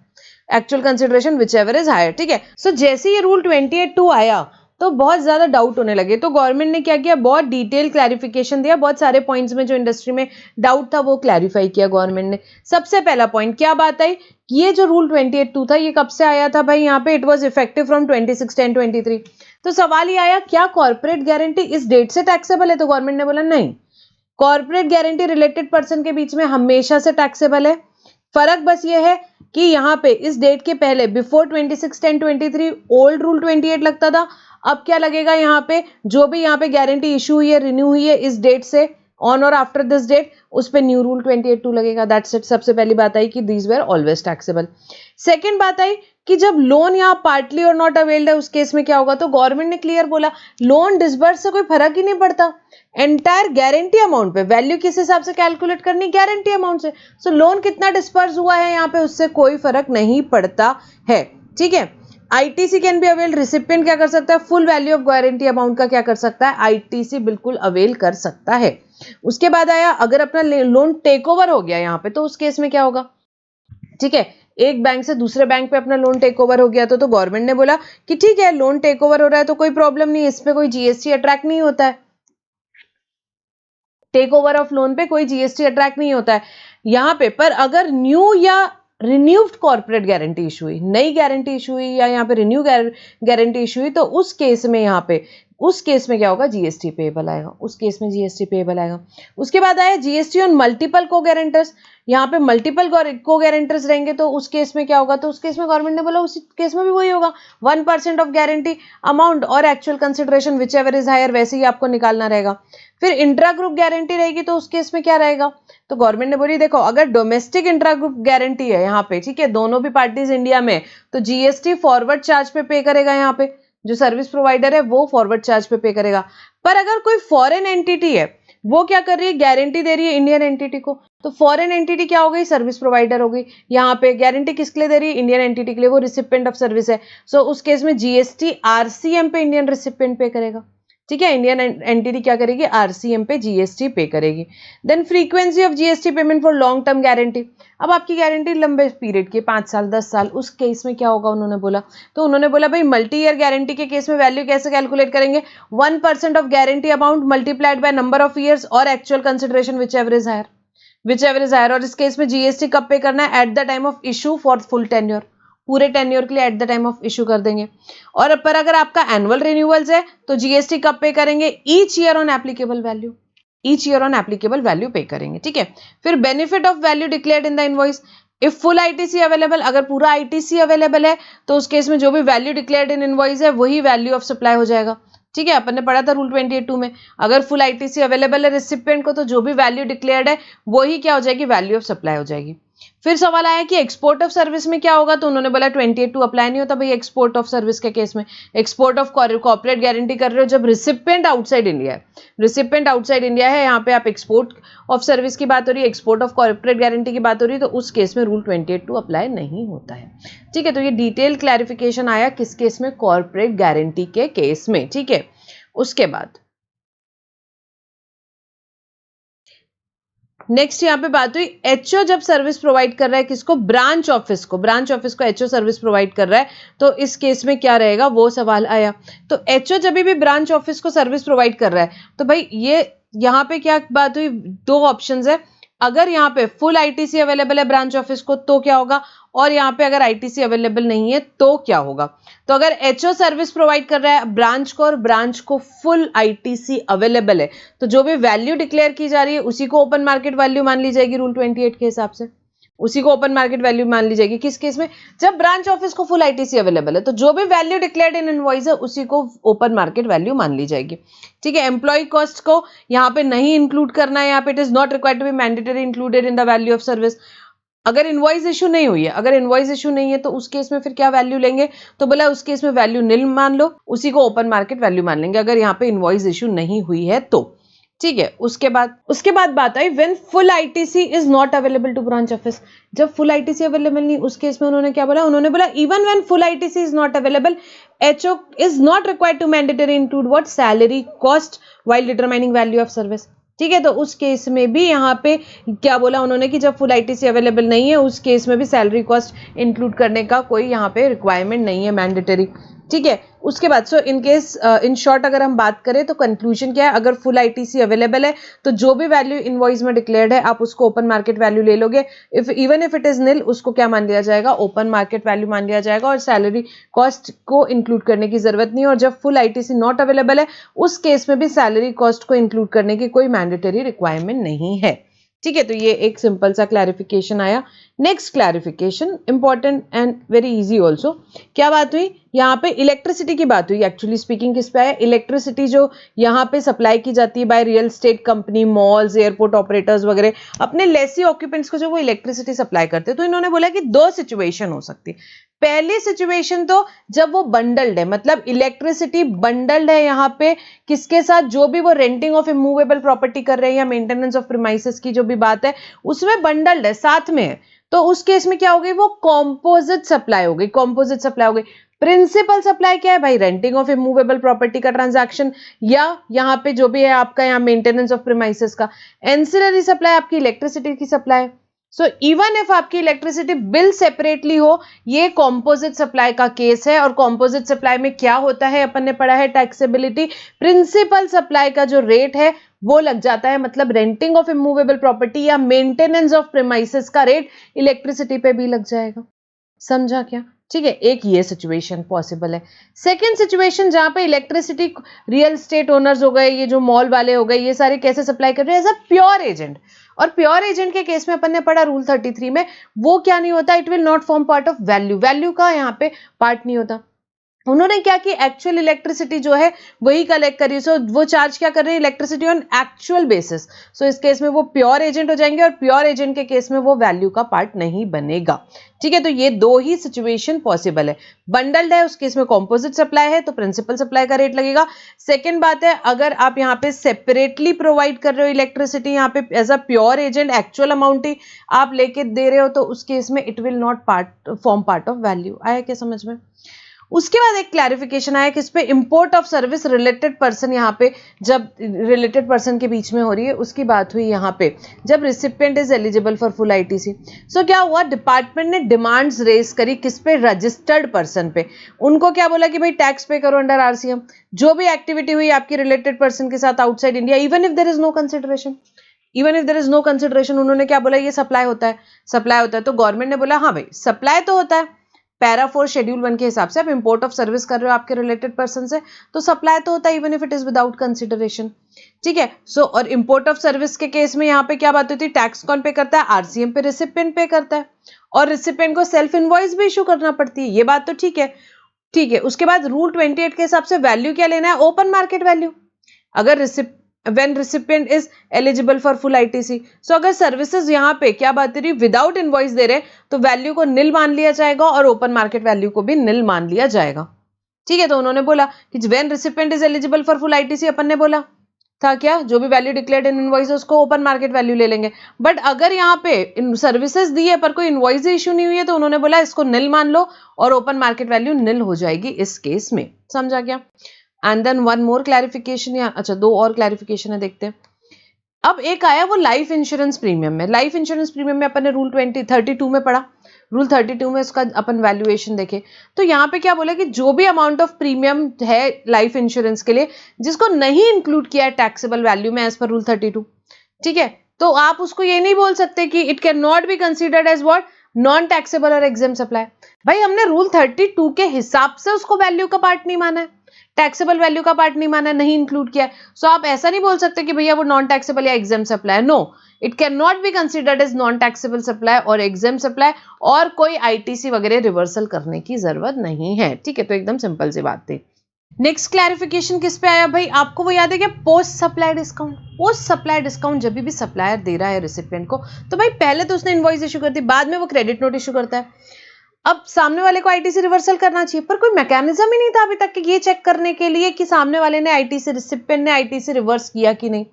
actual consideration which ever is higher, ठीक है। सो जैसे ये रूल 28(2) आया तो बहुत ज्यादा डाउट होने लगे, तो गवर्नमेंट ने क्या किया, बहुत डिटेल क्लैरिफिकेशन दिया, बहुत सारे पॉइंट्स में जो इंडस्ट्री में डाउट था वो क्लैरिफाई किया गवर्नमेंट ने। सबसे पहला पॉइंट क्या बात आई, ये जो रूल 28(2) था ये कब से आया था भाई, यहाँ पे इट वाज इफेक्टिव फ्रॉम 26/10/23। तो सवाल ये आया क्या कॉर्पोरेट गारंटी इस डेट से टैक्सेबल है, तो गवर्नमेंट ने बोला नहीं, कॉर्पोरेट गारंटी रिलेटेड पर्सन के बीच में हमेशा से टैक्सेबल है। फर्क बस ये है कि यहाँ पे इस डेट के पहले बिफोर 26/10/23 ओल्ड रूल 28 लगता था, अब क्या लगेगा, यहाँ पे जो भी यहाँ पे गारंटी इशू हुई है, रिन्यू हुई है इस डेट से ऑन और आफ्टर दिस डेट, उस पे न्यू रूल 28(2) लगेगा। That's it. सबसे पहली बात आई कि these were always taxable. Second बात आई कि जब लोन यहाँ पार्टली और नॉट अवेल्ड है उस केस में क्या होगा, तो गवर्नमेंट ने क्लियर बोला लोन डिसबर्स से कोई फर्क ही नहीं पड़ता, एंटायर गारंटी अमाउंट पे वैल्यू किस हिसाब से कैलकुलेट करनी, गारंटी अमाउंट से। सो लोन कितना डिस्पर्स हुआ है यहाँ पे उससे कोई फर्क नहीं पड़ता है, ठीक है। ITC can be avail, recipient क्या कर सकता है, full value of guarantee amount का क्या कर सकता है, आईटीसी बिल्कुल अवेल कर सकता है। उसके बाद आया अगर अपना लोन टेक ओवर हो गया यहाँ पे, तो उस केस में क्या होगा, ठीक है, एक बैंक से दूसरे बैंक पे अपना लोन टेक ओवर हो गया तो गवर्नमेंट ने बोला कि ठीक है लोन टेक ओवर हो रहा है तो कोई प्रॉब्लम नहीं, इस पे कोई जीएसटी अट्रैक्ट नहीं होता है, टेक ओवर ऑफ लोन पे कोई जीएसटी अट्रैक्ट नहीं होता है यहाँ पे। पर अगर न्यू या रिन्यूड कॉर्पोरेट गारंटी इशू हुई, नई गारंटी इशू हुई या यहाँ पे रिन्यू गारंटी इशू हुई, तो उस केस में यहाँ पे उस केस में क्या होगा, जीएसटी पेएबल आएगा, उस केस में जीएसटी पेएबल आएगा। उसके बाद आया जीएसटी ऑन मल्टीपल को गारंटर्स, यहाँ पे मल्टीपल को गारंटर्स रहेंगे तो उस केस में क्या होगा, तो उस केस में गवर्नमेंट ने बोला उस केस में भी वही होगा, 1% ऑफ गारंटी अमाउंट और actual consideration which ever is higher, वैसे ही आपको निकालना रहेगा। फिर इंट्रा ग्रुप गारंटी रहेगी तो उस केस में क्या रहेगा, तो गवर्नमेंट ने बोली देखो अगर डोमेस्टिक इंट्रा ग्रुप गारंटी है यहाँ पे, ठीक है, दोनों भी पार्टीज इंडिया में, तो जीएसटी फॉरवर्ड चार्ज पे करेगा, यहाँ पे जो सर्विस प्रोवाइडर है वो फॉरवर्ड चार्ज पे करेगा। पर अगर कोई फॉरेन एंटिटी है वो क्या कर रही है, गारंटी दे रही है इंडियन एंटिटी को, तो फॉरेन एंटिटी क्या हो गई, सर्विस प्रोवाइडर हो गई। यहाँ पे गारंटी किसके लिए दे रही है, इंडियन एंटिटी के लिए, वो रिसिपिएंट ऑफ सर्विस है। सो उस केस में जीएसटी आरसीएम पे इंडियन रिसिपिएंट पे करेगा, ठीक है, इंडियन एंटिटी क्या करेगी, आरसीएम पे जीएसटी पे करेगी। Then frequency of GST payment for long term guarantee, अब आपकी गारंटी लंबे पीरियड की 5 साल 10 साल, उस केस में क्या होगा उन्होंने बोला, तो उन्होंने बोला भाई मल्टी ईयर गारंटी के केस में वैल्यू कैसे कैलकुलेट करेंगे, 1% of guarantee amount multiplied by number of years और actual consideration which ever is higher, और इस केस में जीएसटी कब पे करना है, at the time of issue for full tenure, पूरे टेन्योर के लिए at the time of issue कर देंगे। और पर अगर आपका एनुअल रिन्यूअल्स है तो जीएसटी कब पे करेंगे? Each year on applicable value, each year on applicable value पे करेंगे, ठीक है। फिर benefit of value declared in the invoice, if full ITC available, अगर पूरा आईटीसी अवेलेबल है तो उस केस में जो भी वैल्यू डिक्लेयर्ड इन इनवॉइस है वही वैल्यू ऑफ सप्लाई हो जाएगा, ठीक है। अपन ने पढ़ा था रूल 28(2) में, अगर फुल आईटीसी अवेलेबल है रिसिपिएंट को तो जो भी वैल्यू डिक्लेयर्ड है वही क्या हो जाएगी? वैल्यू ऑफ सप्लाई हो जाएगी। फिर सवाल आया कि एक्सपोर्ट ऑफ सर्विस में क्या होगा, तो उन्होंने बोला 28(2) अप्लाई नहीं होता भाई एक्सपोर्ट ऑफ सर्विस के केस में। एक्सपोर्ट ऑफ कॉर्पोरेट गारंटी कर रहे हो जब रिसिपिएंट आउटसाइड इंडिया है, रिसिपिएंट आउटसाइड इंडिया है, यहाँ पे आप एक्सपोर्ट ऑफ सर्विस की बात हो रही है, एक्सपोर्ट ऑफ कॉर्पोरेट गारंटी की बात हो रही है, तो उस केस में रूल 28(2) अप्लाई नहीं होता है, ठीक है। तो ये डिटेल क्लैरिफिकेशन आया किस केस में? कॉर्पोरेट गारंटी के केस में, ठीक है। उसके बाद नेक्स्ट यहाँ पे बात हुई एचओ जब सर्विस प्रोवाइड कर रहा है किसको? ब्रांच ऑफिस को, ब्रांच ऑफिस को एचओ सर्विस प्रोवाइड कर रहा है तो इस केस में क्या रहेगा वो सवाल आया। तो एचओ जब भी ब्रांच ऑफिस को सर्विस प्रोवाइड कर रहा है तो भाई ये यहाँ पे क्या बात हुई? दो ऑप्शंस है, अगर यहाँ पे फुल आईटीसी अवेलेबल है ब्रांच ऑफिस को तो क्या होगा, और यहाँ पे अगर आईटीसी अवेलेबल नहीं है तो क्या होगा। तो अगर एचओ सर्विस प्रोवाइड कर रहा है ब्रांच को और ब्रांच को फुल आईटीसी अवेलेबल है तो जो भी वैल्यू डिक्लेयर की जा रही है उसी को ओपन मार्केट वैल्यू मान ली जाएगी रूल 28 के हिसाब से, उसी को ओपन मार्केट वैल्यू मान ली जाएगी। किस केस में? जब ब्रांच ऑफिस को फुल आईटीसी अवेलेबल है तो जो भी वैल्यू डिक्लेयर्ड इन इनवॉइस है उसी को ओपन मार्केट वैल्यू मान ली जाएगी, ठीक है। एम्प्लॉय कॉस्ट को यहाँ पे नहीं इंक्लूड करना है, यहाँ पे it is not required to be mandatory included in the value of service. अगर इनवॉइस इशू नहीं हुई है, अगर इनवॉइस इशू नहीं है तो उस केस में फिर क्या वैल्यू लेंगे? तो बोला उस केस में वैल्यू निल मान लो, उसी को ओपन मार्केट वैल्यू मान लेंगे अगर यहाँ पे इनवॉइस इशू नहीं हुई है तो, ठीक है। उसके बाद बात आई when full ITC is not available to branch office, जब फुल आईटीसी अवेलेबल नहीं उस केस में उन्होंने क्या बोला? उन्होंने बोला even when full ITC is not available HO is not required to mandatory include what? Salary cost while determining value of service, ठीक है। तो उस केस में भी यहाँ पे क्या बोला उन्होंने कि जब फुल आईटीसी अवेलेबल नहीं है उस केस में भी सैलरी कॉस्ट इंक्लूड करने का कोई यहाँ पे रिक्वायरमेंट नहीं है मैंडेटरी, ठीक है। उसके बाद सो इन केस इन शॉर्ट अगर हम बात करें तो कंक्लूजन क्या है? अगर फुल आईटीसी अवेलेबल है तो जो भी वैल्यू इनवॉइस में डिक्लेयर्ड है आप उसको ओपन मार्केट वैल्यू ले लोगे, इवन इफ इट इज निल उसको क्या मान लिया जाएगा? ओपन मार्केट वैल्यू मान लिया जाएगा और सैलरी कॉस्ट को इंक्लूड करने की जरूरत नहीं है। और जब फुल आईटीसी नॉट अवेलेबल है उस केस में भी सैलरी कॉस्ट को इंक्लूड करने की कोई मैंडेटरी रिक्वायरमेंट नहीं है, ठीक है। तो ये एक सिंपल सा क्लैरिफिकेशन आया। Next clarification important and very easy also, क्या बात हुई? यहाँ पे इलेक्ट्रिसिटी की बात हुई। एक्चुअली स्पीकिंग किस पे है? इलेक्ट्रिसिटी जो यहाँ पे सप्लाई की जाती है by real estate company, malls, airport operators वगैरह अपने लेसी ऑक्यूपेंट्स को जो वो इलेक्ट्रिसिटी सप्लाई करते हैं। तो इन्होंने बोला कि दो सिचुएशन हो सकती है। पहली सिचुएशन तो जब वो बंडल्ड है, मतलब इलेक्ट्रिसिटी बंडल्ड है यहाँ पे किसके साथ? जो भी वो रेंटिंग ऑफ इमूवेबल प्रॉपर्टी कर रहे हैं या मेंटेनेंस ऑफ प्रीमाइसेस की जो भी बात है उसमें बंडल्ड है, साथ में है, तो उस केस में क्या हो गई? वो कॉम्पोजिट सप्लाई हो गई, कॉम्पोजिट सप्लाई हो गई। प्रिंसिपल सप्लाई क्या है भाई? रेंटिंग ऑफ इमूवेबल प्रॉपर्टी का ट्रांजैक्शन या यहाँ पे जो भी है आपका यहाँ मेंटेनेंस ऑफ प्रीमाइसेस का। एंसिलरी सप्लाई आपकी इलेक्ट्रिसिटी की सप्लाई। सो इवन इफ आपकी इलेक्ट्रिसिटी बिल सेपरेटली हो, ये कॉम्पोजिट सप्लाई का केस है। और कॉम्पोजिट सप्लाई में क्या होता है? अपन ने पढ़ा है टैक्सेबिलिटी। प्रिंसिपल सप्लाई का जो रेट है वो लग जाता है, मतलब रेंटिंग ऑफ इमूवेबल प्रॉपर्टी या मेंटेनेंस ऑफ प्रीमाइसेस का रेट इलेक्ट्रिसिटी पे भी लग जाएगा। समझा क्या? ठीक है, एक ये सिचुएशन पॉसिबल है। सेकेंड सिचुएशन जहां पे इलेक्ट्रिसिटी रियल स्टेट ओनर्स हो गए, ये जो मॉल वाले हो गए, ये सारे कैसे सप्लाई कर रहे हैं? As a pure agent. और प्योर एजेंट के केस में अपन ने पढ़ा रूल 33 में, वो क्या नहीं होता? It will not form part of value, value का यहाँ पे पार्ट नहीं होता। उन्होंने क्या कि एक्चुअल इलेक्ट्रिसिटी जो है वही कलेक्ट करी। सो वो चार्ज क्या कर रहे हैं? Electricity on actual basis. So इस केस में वो प्योर एजेंट हो जाएंगे और प्योर एजेंट के केस में वो वैल्यू का पार्ट नहीं बनेगा, ठीक है। तो ये दो ही सिचुएशन पॉसिबल है। बंडल्ड है उस केस में कॉम्पोजिट सप्लाई है तो प्रिंसिपल सप्लाई का रेट लगेगा। सेकेंड बात है, अगर आप यहाँ पे सेपरेटली प्रोवाइड कर रहे हो इलेक्ट्रिसिटी, यहाँ पे as a pure agent actual amount ही आप लेके दे रहे हो, तो उस केस में it will not form part of value. आया क्या समझ में? उसके बाद एक क्लैरिफिकेशन आया कि इस पे import of service related person, यहाँ पे जब रिलेटेड पर्सन के बीच में हो रही है उसकी बात हुई। यहाँ पे जब recipient is eligible for full ITC, so क्या हुआ? डिपार्टमेंट ने डिमांड्स रेज करी किस पे? रजिस्टर्ड पर्सन पे। उनको क्या बोला कि भाई टैक्स पे करो अंडर आरसीएम। जो भी एक्टिविटी हुई आपकी रिलेटेड पर्सन के साथ outside India, even if there is no consideration, even if there is no consideration, उन्होंने क्या बोला? ये सप्लाई होता है, सप्लाई होता है। तो गवर्नमेंट ने बोला हाँ भाई सप्लाई तो होता है, पैरा 4 शेड्यूल 1 के हिसाब से आप इंपोर्ट ऑफ सर्विस कर रहे हो आपके रिलेटेड पर्सन से, तो सप्लाई तो होता है even if it is without consideration. ठीक है, सो और इंपोर्ट ऑफ सर्विस के केस में यहाँ पे क्या बात होती है, टैक्स कौन पे करता है, आरसीएम पे रिसिपिएंट पे करता है, और रिसिपिएंट को सेल्फ इनवॉइस भी इशू करना पड़ती है, ये बात तो ठीक है। ठीक है, उसके बाद रूल 28 के हिसाब से वैल्यू क्या लेना है, ओपन मार्केट वैल्यू। अगर when recipient is eligible for full ITC, so अगर सर्विसेज यहाँ पे क्या बात रही विदाउट इनवॉइस दे रहे तो वैल्यू को निल मान लिया जाएगा और ओपन मार्केट वैल्यू को भी निल मान लिया जाएगा। ठीक है, तो उन्होंने बोला कि when recipient is eligible for full ITC, अपन ने बोला था क्या, जो भी वैल्यू डिक्लेयर्ड इन इनवॉइस उसको ओपन मार्केट वैल्यू ले लेंगे। बट अगर यहाँ पे सर्विसेज दी है पर कोई इनवॉइस इशू नहीं हुई है तो उन्होंने बोला इसको निल मान लो और ओपन मार्केट वैल्यू निल हो जाएगी इस केस में। समझा क्या? And then one more clarification, या अच्छा 2 और क्लैरिफिकेशन है, देखते हैं। अब एक आया वो लाइफ इंश्योरेंस प्रीमियम में। लाइफ इंश्योरेंस प्रीमियम में अपन ने रूल 32 में पढ़ा, रूल 32 में उसका अपन वैल्यूएशन देखे तो यहाँ पे क्या बोला कि जो भी अमाउंट ऑफ प्रीमियम है लाइफ इंश्योरेंस के लिए जिसको नहीं इंक्लूड किया है टैक्सेबल वैल्यू में एज पर रूल 32, ठीक है, तो आप उसको ये नहीं बोल सकते कि it can not be considered as what, non taxable और एग्जेम्प्ट सप्लाई। भाई हमने रूल 32 के हिसाब से उसको वैल्यू का पार्ट नहीं माना है, टैक्सेबल वैल्यू का पार्ट नहीं माना, नहीं इंक्लूड किया है। सो आप ऐसा नहीं बोल सकते कि भैया वो नॉन टैक्सेबल या exempt supply. No, it can not be considered as non taxable supply और एग्जेम्प्ट सप्लाई, और कोई आईटीसी वगैरह रिवर्सल करने की जरूरत नहीं है। ठीक है, तो एकदम सिंपल सी बात थी। नेक्स्ट क्लैरिफिकेशन किस पे आया भाई, आपको वो याद है क्या, post supply discount. Post supply discount जब भी सप्लायर दे रहा है रेसिपिएंट को, तो भाई पहले तो उसने इनवॉइस इशू कर दी, बाद में वो क्रेडिट नोट इशू करता है। अब सामने वाले को आईटीसी रिवर्सल करना चाहिए, पर कोई मैकेनिज्म ही नहीं था अभी तक कि ये चेक करने के लिए कि सामने वाले ने आईटीसी, रिसिपिएंट ने आईटीसी रिवर्स किया कि नहीं।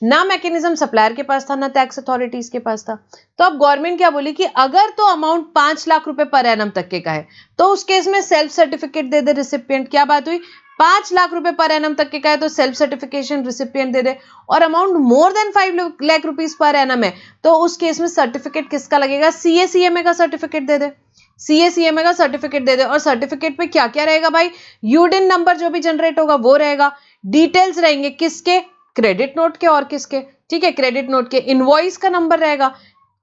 ना मैकेनिज्म सप्लायर के पास था, ना टैक्स अथॉरिटीज के पास था। तो अब गवर्नमेंट क्या बोली कि अगर तो अमाउंट 5 लाख रुपए पर एनम तक के का है तो उस केस में सेल्फ सर्टिफिकेट दे दे रिसिपिएंट। क्या बात हुई, 5 लाख रुपए पर एनम तक के का है तो सेल्फ सर्टिफिकेशन रिसिपिएंट दे दे, और amount more than 5 lakh rupees per annum है तो उस केस में सर्टिफिकेट किसका लगेगा, सीएसीएमए का सर्टिफिकेट दे दे, सीएसीएमए का सर्टिफिकेट दे दे। और सर्टिफिकेट पे क्या क्या रहेगा भाई, यूडिन नंबर जो भी जनरेट होगा वो रहेगा, डिटेल्स रहेंगे किसके, क्रेडिट नोट के और किसके, ठीक है, क्रेडिट नोट के, इनवॉइस का नंबर रहेगा,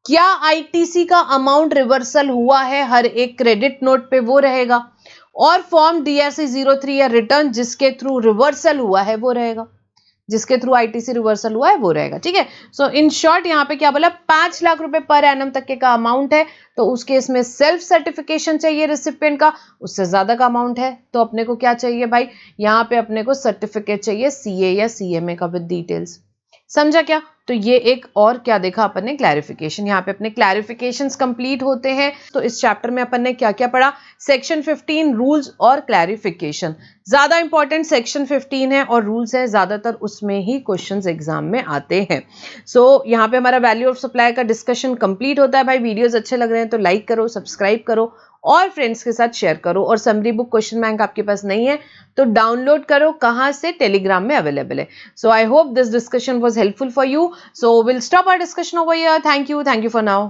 क्या आईटीसी का अमाउंट रिवर्सल हुआ है हर एक क्रेडिट नोट पे वो रहेगा, और फॉर्म डीआरसी 03 या रिटर्न जिसके थ्रू रिवर्सल हुआ है वो रहेगा, जिसके थ्रू आईटीसी रिवर्सल हुआ है वो रहेगा। ठीक है, सो इन शॉर्ट यहाँ पे क्या बोला, 5 लाख रुपए पर एनम तक के का अमाउंट है तो उस केस में सेल्फ सर्टिफिकेशन चाहिए रिसिपिएंट का, उससे ज्यादा का अमाउंट है तो अपने को क्या चाहिए भाई, यहाँ पे अपने को सर्टिफिकेट चाहिए सीए या सीएमए का विद डिटेल्स। समझा क्या? तो ये एक और क्या देखा अपन ने, क्लैरिफिकेशन। यहाँ पे अपने क्लैरिफिकेशंस कंप्लीट होते हैं। तो इस चैप्टर में अपन ने क्या क्या पढ़ा, सेक्शन 15 रूल्स और क्लैरिफिकेशन। ज्यादा इंपॉर्टेंट सेक्शन 15 है और रूल्स है, ज्यादातर उसमें ही क्वेश्चंस एग्जाम में आते हैं। सो यहाँ पे हमारा वैल्यू ऑफ सप्लाई का डिस्कशन कंप्लीट होता है। भाई वीडियोस अच्छे लग रहे हैं तो लाइक करो, सब्सक्राइब करो और फ्रेंड्स के साथ शेयर करो। और समरी बुक क्वेश्चन बैंक आपके पास नहीं है तो डाउनलोड करो, कहाँ से, टेलीग्राम में अवेलेबल है। So I hope this discussion was helpful for you. So we'll stop our discussion over here. Thank you for now.